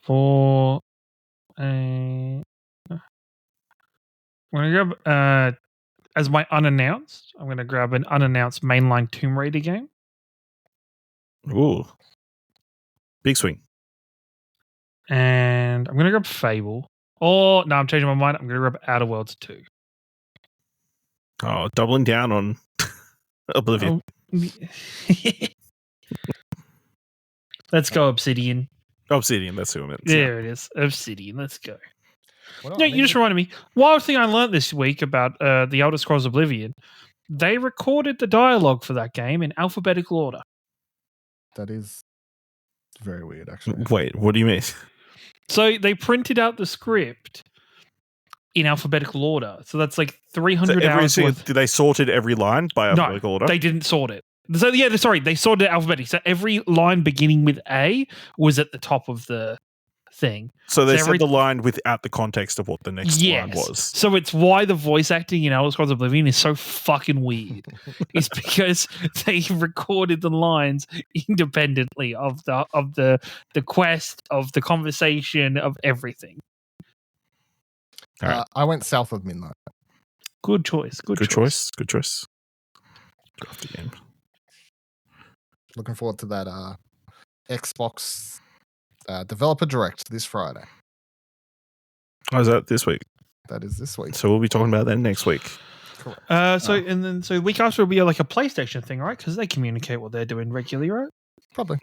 For a. I'm going to grab. As my unannounced, I'm going to grab an unannounced mainline Tomb Raider game. Ooh. Big swing. And I'm going to grab Fable. Oh, no, I'm changing my mind. I'm going to grab Outer Worlds 2. Oh, doubling down on Oblivion. Let's go Obsidian. Obsidian, that's who I meant. There it is. Obsidian. Let's go. No, you just reminded me. Wild thing I learned this week about the Elder Scrolls Oblivion, they recorded the dialogue for that game in alphabetical order. That is very weird, actually. Wait, what do you mean? So they printed out the script in alphabetical order. So that's like 300 hours worth. Did they sorted every line by alphabetical order? They didn't sort it. So yeah, sorry, they sorted it alphabetically. So every line beginning with A was at the top of the thing. So they said the line without the context of what the next line was. So it's why the voice acting in Elder Scrolls Oblivion is so fucking weird. It's because they recorded the lines independently of the quest, of the conversation, of everything. Right. I went south of midnight. Good choice. Good choice. Drafty game. Looking forward to that Xbox Developer Direct this Friday. Oh, is that this week? That is this week. So we'll be talking about that next week. Correct. So the week after will be like a PlayStation thing, right? Because they communicate what they're doing regularly, right? Probably.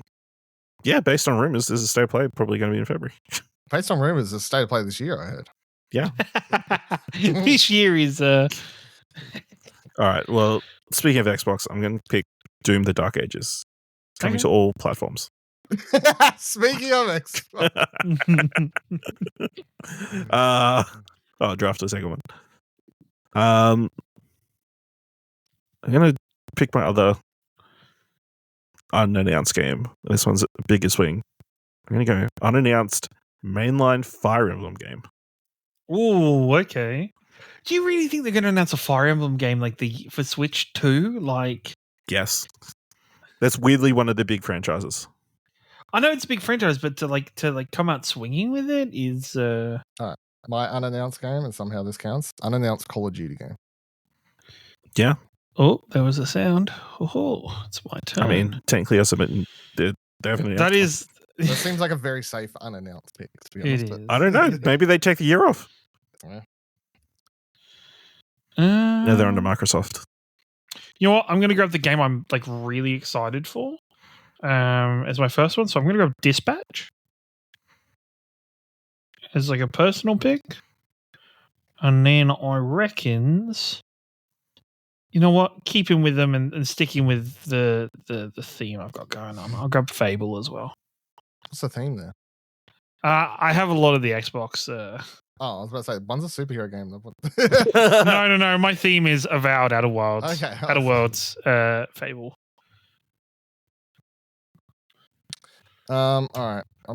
Yeah, based on rumors, there's a state of play probably going to be in February. Based on rumors, the state of play this year, I heard. Yeah. This year is All right. Well, speaking of Xbox, I'm going to pick Doom: The Dark Ages. It's coming to all platforms. Speaking of Xbox. Draft a second one. I'm going to pick my other unannounced game. This one's a bigger swing. I'm going to go unannounced mainline Fire Emblem game. Ooh, okay. Do you really think they're going to announce a Fire Emblem game like for Switch 2? Like, yes, that's weirdly one of the big franchises. I know it's a big franchise, but to come out swinging with it is. All right, my unannounced game, and somehow this counts. Unannounced Call of Duty game. Yeah. Oh, there was a sound. Oh, it's my turn. I mean, technically, I submit. They haven't announced. That is. That seems like a very safe unannounced pick, to be honest. It is. I don't know. Maybe they take the year off. Yeah. No, they're under Microsoft. You know what? I'm going to grab the game I'm like really excited for as my first one. So I'm going to grab Dispatch as like a personal pick. And then I reckons, you know what? Keeping with them and sticking with the theme I've got going on. I'll grab Fable as well. What's the theme there? I have a lot of the Xbox. I was about to say, one's a superhero game. No. My theme is Avowed, Outer Worlds. Okay. Outer Worlds, Fable. All right. I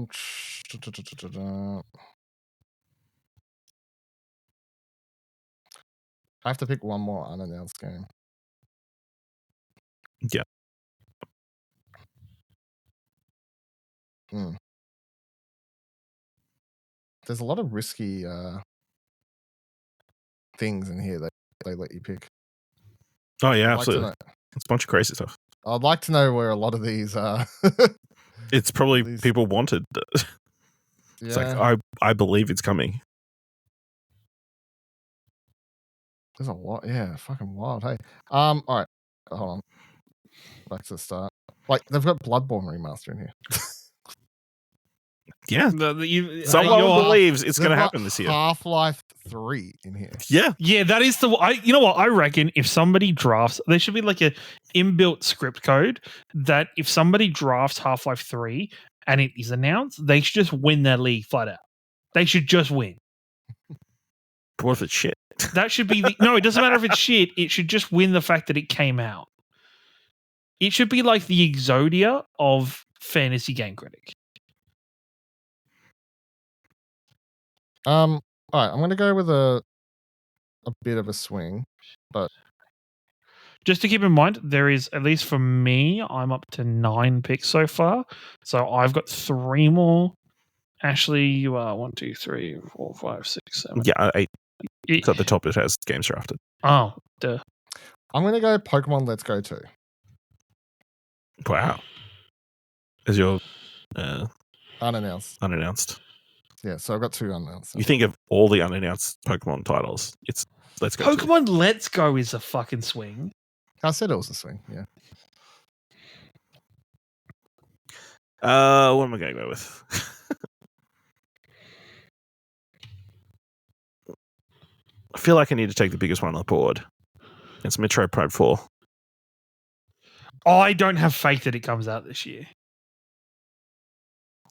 have to pick one more unannounced game. Yeah. There's a lot of risky things in here that they let you pick. Oh yeah, absolutely. It's a bunch of crazy stuff. I'd like to know where a lot of these are. It's probably people wanted. It's like I believe it's coming. There's a lot. Yeah, fucking wild. Hey. All right. Hold on. Back to the start. Like they've got Bloodborne remaster in here. Yeah. Someone believes it's going to happen this year. Half-Life 3 in here. Yeah. Yeah, that is you know what? I reckon if somebody drafts, there should be like a inbuilt script code that if somebody drafts Half-Life 3 and it is announced, they should just win their league flat out. They should just win. But what if it's shit? That should be no, it doesn't matter if it's shit. It should just win the fact that it came out. It should be like the Exodia of fantasy game critic. All right, I'm going to go with a bit of a swing, but just to keep in mind, there is, at least for me, I'm up to 9 picks so far. So I've got 3 more. Ashley, you are 1, 2, 3, 4, 5, 6, 7. Yeah, 8. It's at the top. It has games drafted. Oh, duh. I'm going to go Pokemon Let's Go 2. Wow. Is your unannounced? Yeah, so I've got 2 unannounced. You think of all the unannounced Pokemon titles. It's Let's Go. Pokemon 2. Let's Go is a fucking swing. I said it was a swing, yeah. What am I going to go with? I feel like I need to take the biggest one on the board. It's Metroid Prime 4. I don't have faith that it comes out this year.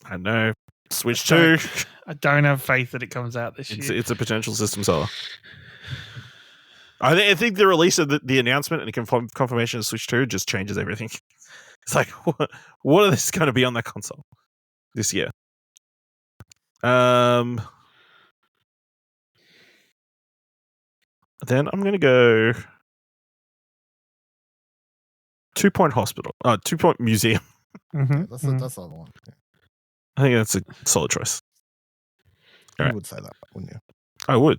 I know. Switch I 2. I don't have faith that it comes out this year. It's a potential system seller. I think the release of the announcement and the confirmation of Switch 2 just changes everything. It's like, what is going to be on that console this year? Then I'm going to go 2 Point Hospital. 2 Point Museum. Yeah, that's the other one. Yeah. I think that's a solid choice. You Alright. would say that, wouldn't you? I would.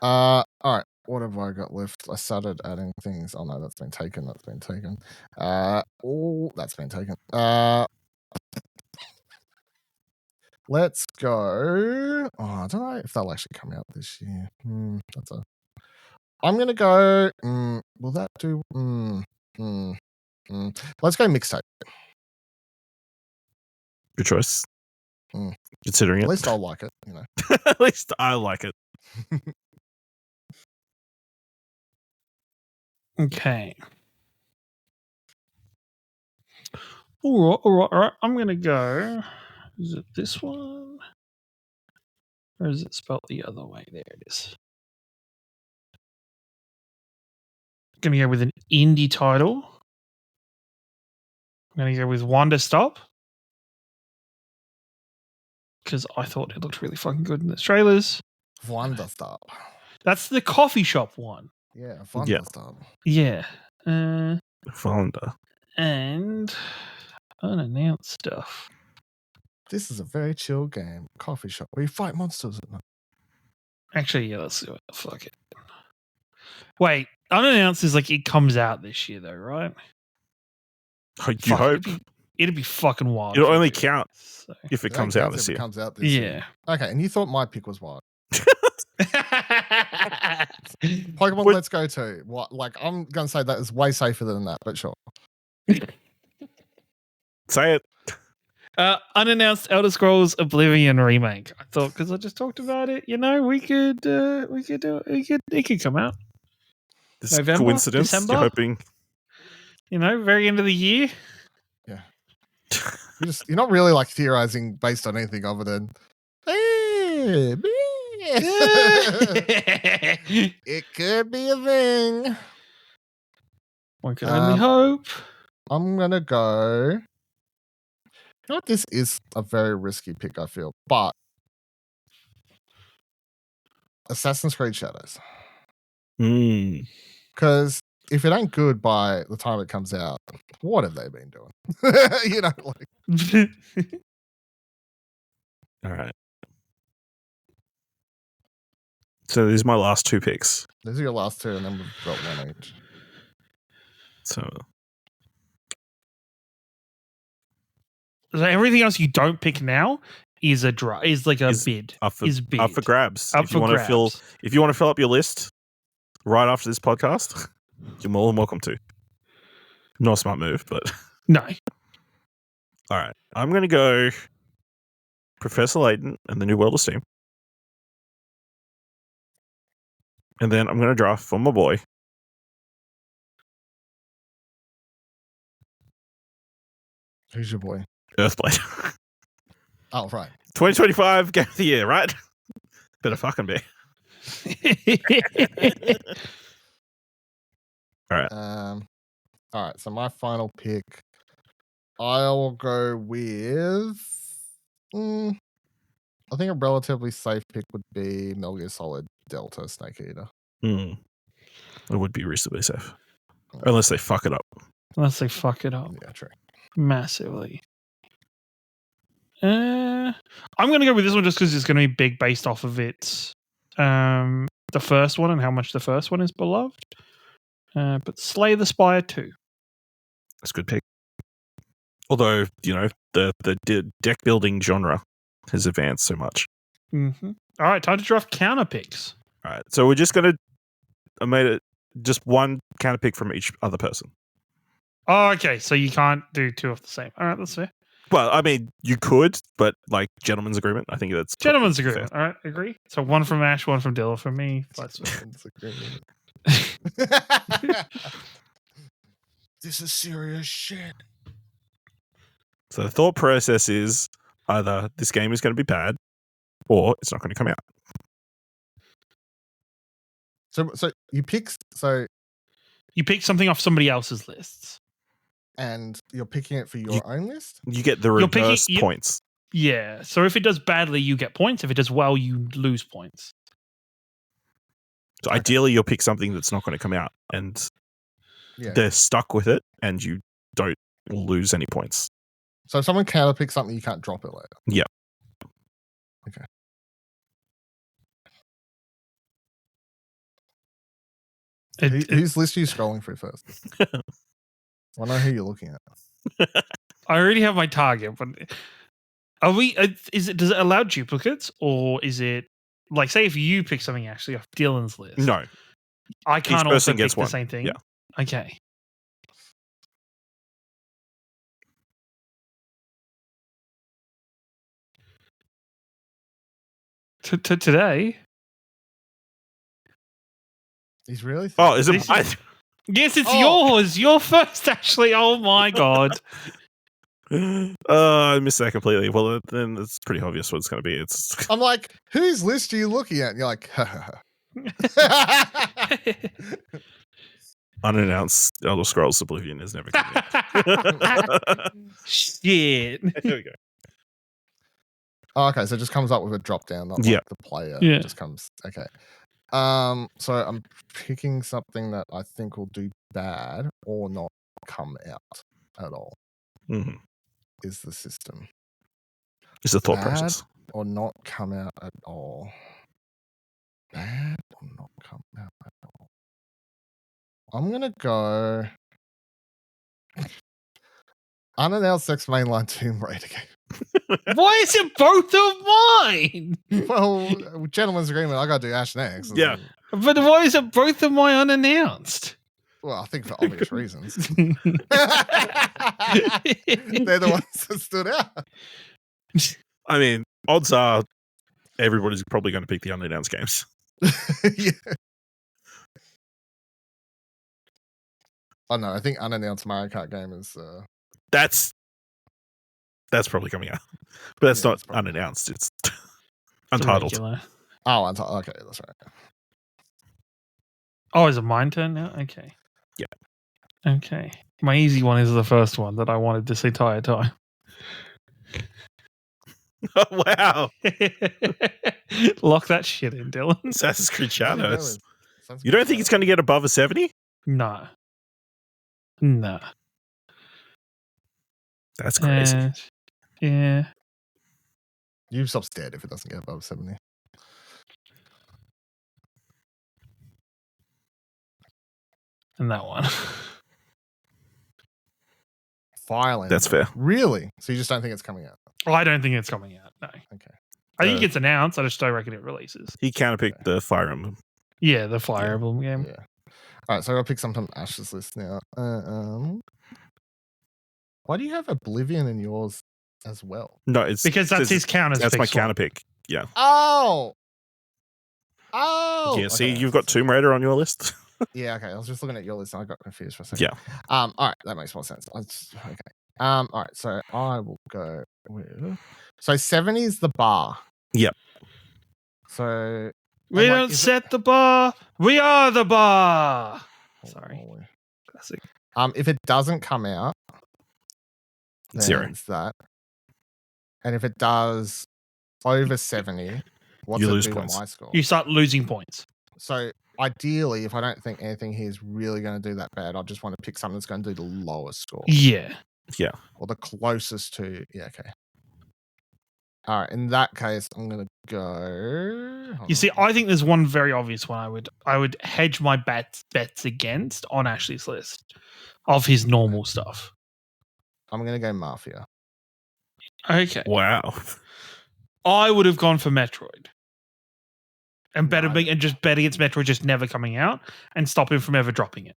All right. What have I got left? I started adding things. Oh no, that's been taken. That's been taken. That's been taken. Let's go. Oh, I don't know if they'll actually come out this year. I'm gonna go. Will that do? Let's go mixtape. Good choice. Mm. Considering it. At least I'll like it. You know. At least I like it. Okay. All right. I'm going to go. Is it this one? Or is it spelled the other way? There it is. Going to go with an indie title. I'm going to go with Wonder Stop. Because I thought it looked really fucking good in the trailers. Wonder Stop. That's the coffee shop one. Yeah, Wonder Stop. Yeah. Founder. And unannounced stuff. This is a very chill game. Coffee shop where you fight monsters. Actually, yeah, let's do it. Fuck it. Wait, unannounced is like it comes out this year, though, right? You hope. It'd be fucking wild. It'll only count if it comes out If this it year. comes out this year. Okay, and you thought my pick was what? Pokemon Let's Go 2. What? Like, I'm gonna say that is way safer than that, but sure. Say it. Unannounced Elder Scrolls Oblivion remake. I thought because I just talked about it, you know, we could do it. It could come out. This November, coincidence. December? You're hoping. You know, very end of the year. Yeah. You're not really like theorizing based on anything other than it could be a thing. One can only hope. I'm gonna go. You know what? This is a very risky pick, I feel, but Assassin's Creed Shadows. Because if it ain't good by the time it comes out, what have they been doing? You know, like. All right. So these are my last 2 picks. These are your last 2, and then we've got 1 each. So everything else you don't pick now is a bid. Up for grabs. If you want to fill up your list right after this podcast, you're more than welcome to. Not a smart move, but no. All right. I'm going to go Professor Layton and the New World of Steam. And then I'm going to draft for my boy. Who's your boy? Earthblade. Oh, right. 2025 Game of the Year, right? Better fucking be. All right. All right. So my final pick, I'll go with. I think a relatively safe pick would be Metal Gear Solid Delta Snake Eater. It would be reasonably safe, unless they fuck it up. Yeah, true. Massively. I'm going to go with this one just because it's going to be big based off of its the first one and how much the first one is beloved. But Slay the Spire 2. That's a good pick. Although, you know, the deck building genre has advanced so much. Mm-hmm. All right, time to draft counter picks. All right, so we're just going to... I made it just one counter pick from each other person. Oh, okay, so you can't do 2 of the same. All right, that's fair. Well, I mean, you could, but like gentleman's agreement. I think that's Gentleman's fair. agreement. All right, agree. So one from Ash, one from Dylan, from me. Gentleman's agreement. This is serious shit. So the thought process is either this game is going to be bad, or it's not going to come out. So you pick You pick something off somebody else's lists. and you're picking it for your own list? You get the You're picking- reverse points. Yeah. So if it does badly, you get points. If it does well, you lose points. So ideally, you'll pick something that's not going to come out, and they're stuck with it, and you don't lose any points. So if someone can pick something, you can't drop it later. Yeah. Okay. Whose list are you scrolling through first? I know who you're looking at. I already have my target, but are we? Does it allow duplicates, or is it like, say if you pick something actually off Dylan's list? No, I can't also person pick gets the one. same thing. Yeah. Okay. Today. He's really. Oh, is it? Yes, it's yours. You're first, actually. Oh my god. I missed that completely. Well, then it's pretty obvious what it's going to be. I'm like, whose list are you looking at? And you're like, ha ha ha. Unannounced Elder Scrolls Oblivion is never coming out. Shit. There we go. Oh, okay, so it just comes up with a drop down, not like the player. Yeah. It just comes. Okay. So I'm picking something that I think will do bad or not come out at all. Mm-hmm. Is the system It's a thought bad process. or not come out at all? Bad or not come out at all? I'm gonna go unannounced Sex Mainline Tomb Raider game. Why is it both of mine? Well, gentleman's agreement. I gotta do Ash next. Yeah. But why is it both of mine unannounced? Well, I think for obvious reasons. They're the ones that stood out. I mean, odds are everybody's probably going to pick the unannounced games. Yeah. Oh no, I think unannounced Mario Kart game is. That's probably coming out, but that's Yeah, not that's probably- unannounced. It's untitled. Regular. Oh, okay, that's right. Oh, is it mine turn now? Okay. Yeah. Okay. My easy one is the first one that I wanted this entire time. Oh, wow. Lock that shit in, Dylan. Assassin's Creed Shadows. Sounds You good. don't think it's going to get above a 70? No. No. That's crazy. Yeah. Ubisoft's dead if it doesn't get above 70. And that one. Fireland. That's fair. Really? So you just don't think it's coming out? Well, I don't think it's coming out. No. Okay. I think it's announced. I just don't reckon it releases. He counterpicked the Fire Emblem. Yeah, the Fire Emblem game. Yeah. All right, so I'll pick something from Ash's list now. Why do you have Oblivion in yours as well? No, it's Because that's his counter. That's my counterpick. Yeah. Oh. Yeah. See, Okay. you've got Tomb Raider on your list. Yeah, okay. I was just looking at your list and I got confused for a second. Yeah. All right, that makes more sense. Okay. All right, so I will go with. So 70 is the bar. Yep. So We I'm like, don't is set the bar. We are the bar. it- Sorry. Holy- Classic. If it doesn't come out, then Zero. it's that. And if it does over 70, what's You it lose do points. to my score? You start losing points. So ideally, if I don't think anything here is really going to do that bad, I just want to pick something that's going to do the lowest score. Yeah. Or the closest to. Yeah, okay. All right. In that case, I'm going to go. You see, I think there's one very obvious one I would hedge my bets against on Ashley's list of his normal stuff. I'm going to go Mafia. Okay. Wow. I would have gone for Metroid. And No. and just bet against Metroid just never coming out and stop him from ever dropping it.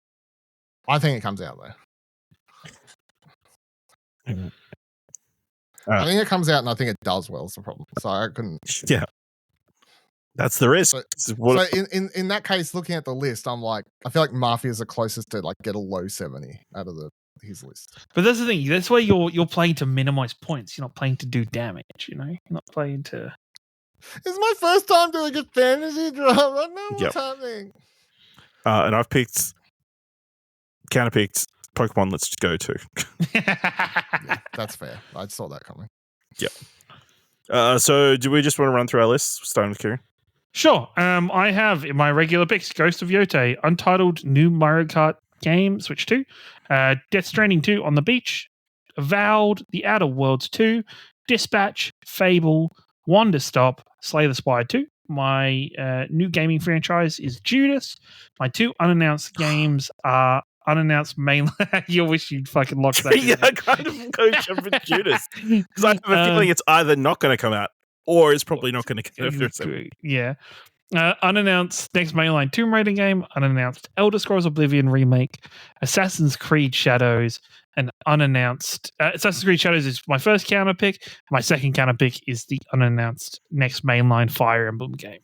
I think it comes out though. I think it comes out and I think it does well. Is the problem. So I couldn't. Yeah, that's the risk. So in that case, looking at the list, I'm like, I feel like Mafia is the closest to like get a low 70 out of his list. But that's the thing. That's where you're playing to minimize points. You're not playing to do damage. You know, you're not playing to. It's my first time doing a fantasy drama. I know what's happening. And I've counterpicked Pokemon Let's Go to. Yeah, that's fair. I saw that coming. Yeah. So do we just want to run through our list, starting with Ciaran? Sure. I have in my regular picks Ghost of Yote, Untitled New Mario Kart game, Switch 2, Death Stranding 2 on the Beach, Avowed, The Outer Worlds 2, Dispatch, Fable, Wonder Stop, Slay the Spire 2. My new gaming franchise is Judas. My 2 unannounced games are unannounced mainline. You wish you'd fucking locked that. Yeah, I kind of go jump with Judas because I have a feeling it's either not going to come out or it's probably not going to come out. Yeah. Unannounced next mainline Tomb Raider game, unannounced Elder Scrolls Oblivion remake, Assassin's Creed Shadows, and unannounced Assassin's Creed Shadows is my first counter pick. My second counter pick is the unannounced next mainline Fire Emblem game.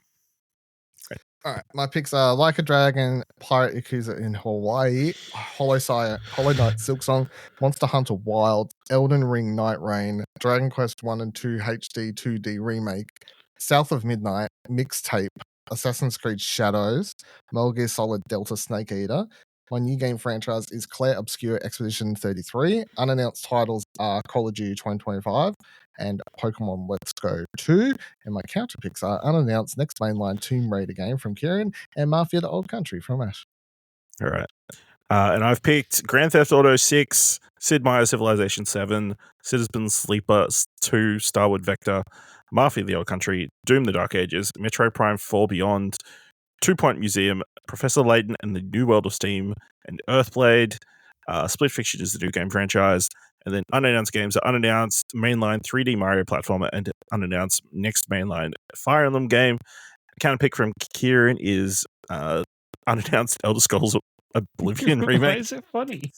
All right, my picks are Like a Dragon, Pirate Yakuza in Hawaii, Hollow Knight Silksong, Monster Hunter Wild, Elden Ring Night Rain, Dragon Quest 1 and 2 HD 2D remake, South of Midnight, Mixtape, Assassin's Creed Shadows, Metal Gear Solid Delta Snake Eater. My new game franchise is Claire Obscure Expedition 33. Unannounced titles are Call of Duty 2025 and Pokemon Let's Go 2. And my counter picks are unannounced next mainline Tomb Raider game from Ciaran and Mafia the Old Country from Ash. All right. And I've picked Grand Theft Auto 6, Sid Meier's Civilization 7, Citizen Sleeper 2, Starwood Vector, Mafia the Old Country, Doom the Dark Ages, Metro Prime 4 Beyond, 2 Point Museum, Professor Layton and the New World of Steam, and Earthblade. Split Fiction is the new game franchise. And then unannounced games are unannounced mainline 3D Mario platformer and unannounced next mainline Fire Emblem game. Counter pick from Ciaran is unannounced Elder Scrolls Oblivion remake. Why is it funny?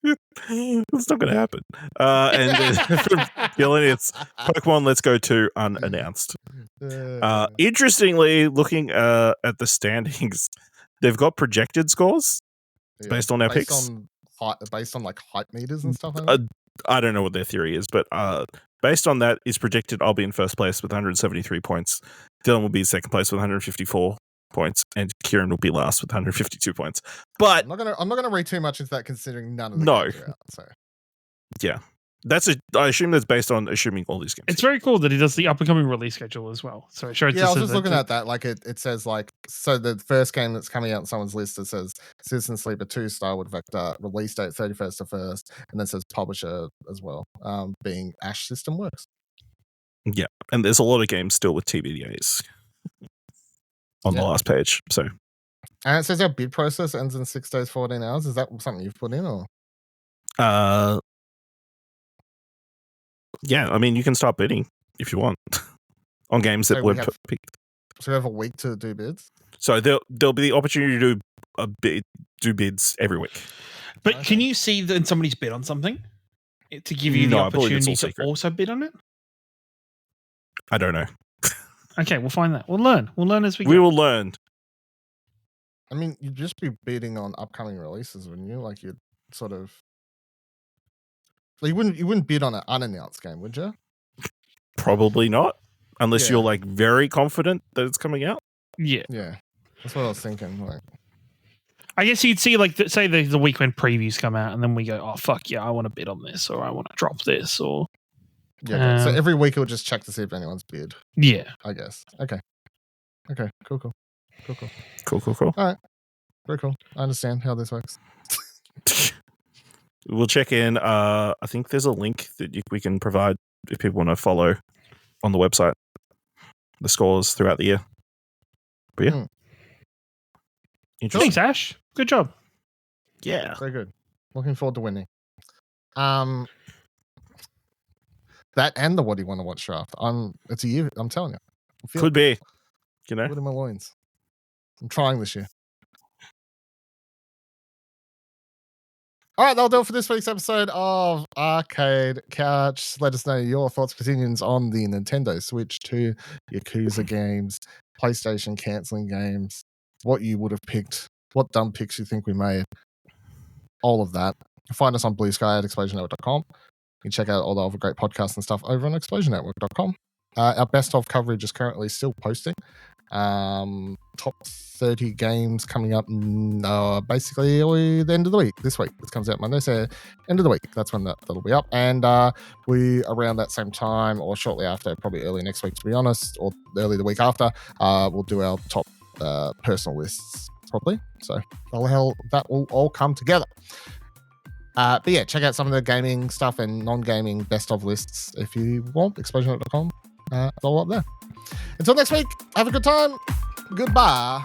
It's not going to happen. And then from Dylan, it's Pokemon Let's Go 2 unannounced. Interestingly, looking at the standings, they've got projected scores based on our picks. Based on like hype meters and stuff. I don't know what their theory is, but based on that, it's predicted I'll be in first place with 173 points. Dylan will be in second place with 154 points, and Ciaran will be last with 152 points. But I'm not gonna read too much into that, considering none of the games are out. So yeah, I assume that's based on assuming all these games. It's very cool that he does the up and coming release schedule as well. So it shows. Yeah, I was just looking at that. Like it says like, so the first game that's coming out on someone's list, it says Citizen Sleeper 2 Starwood Vector, release date 31st of 1st, and then it says publisher as well, being Ash System Works. Yeah, and there's a lot of games still with TBDAs on the last page. So, and it says our bid process ends in 6 days, 14 hours. Is that something you've put in, or? Yeah, I mean, you can start bidding if you want on games that were picked. So we have a week to do bids? So there'll be the opportunity to do bids every week. But can you see that somebody's bid on something to give you the opportunity to also bid on it? I don't know. Okay, we'll find that. We'll learn. We'll learn as we go. We will learn. I mean, you'd just be bidding on upcoming releases, wouldn't you? Like you'd sort of... You wouldn't bid on an unannounced game, would you? Probably not, unless you're like very confident that it's coming out. Yeah, that's what I was thinking. Like, I guess you'd see like say the week when previews come out, and then we go, oh fuck yeah, I want to bid on this, or I want to drop this, or so every week we'll just check to see if anyone's bid. Yeah, I guess. Okay, cool. All right, very cool. I understand how this works. We'll check in. I think there's a link that we can provide if people want to follow on the website the scores throughout the year. But yeah. Thanks, Ash. Good job. Yeah. Very good. Looking forward to winning. That and the What Do You Want to Watch draft. It's a year, I'm telling you. Could be. You know? Put in my loins. I'm trying this year. All right, that'll do it for this week's episode of Arcade Couch. Let us know your thoughts, opinions on the Nintendo Switch 2, Yakuza games, PlayStation cancelling games, what you would have picked, what dumb picks you think we made, all of that. Find us on Blue Sky at explosionnetwork.com. You can check out all the other great podcasts and stuff over on explosionnetwork.com. Our best of coverage is currently still posting. Top 30 games coming up basically the end of the week. This week. This comes out Monday, so end of the week. That's when that'll be up. And we, around that same time or shortly after, probably early next week to be honest, or early the week after, we'll do our top personal lists probably. So that will all come together. But yeah, check out some of the gaming stuff and non-gaming best of lists if you want. Explosion.com. It's all up there. Until next week, have a good time. Goodbye.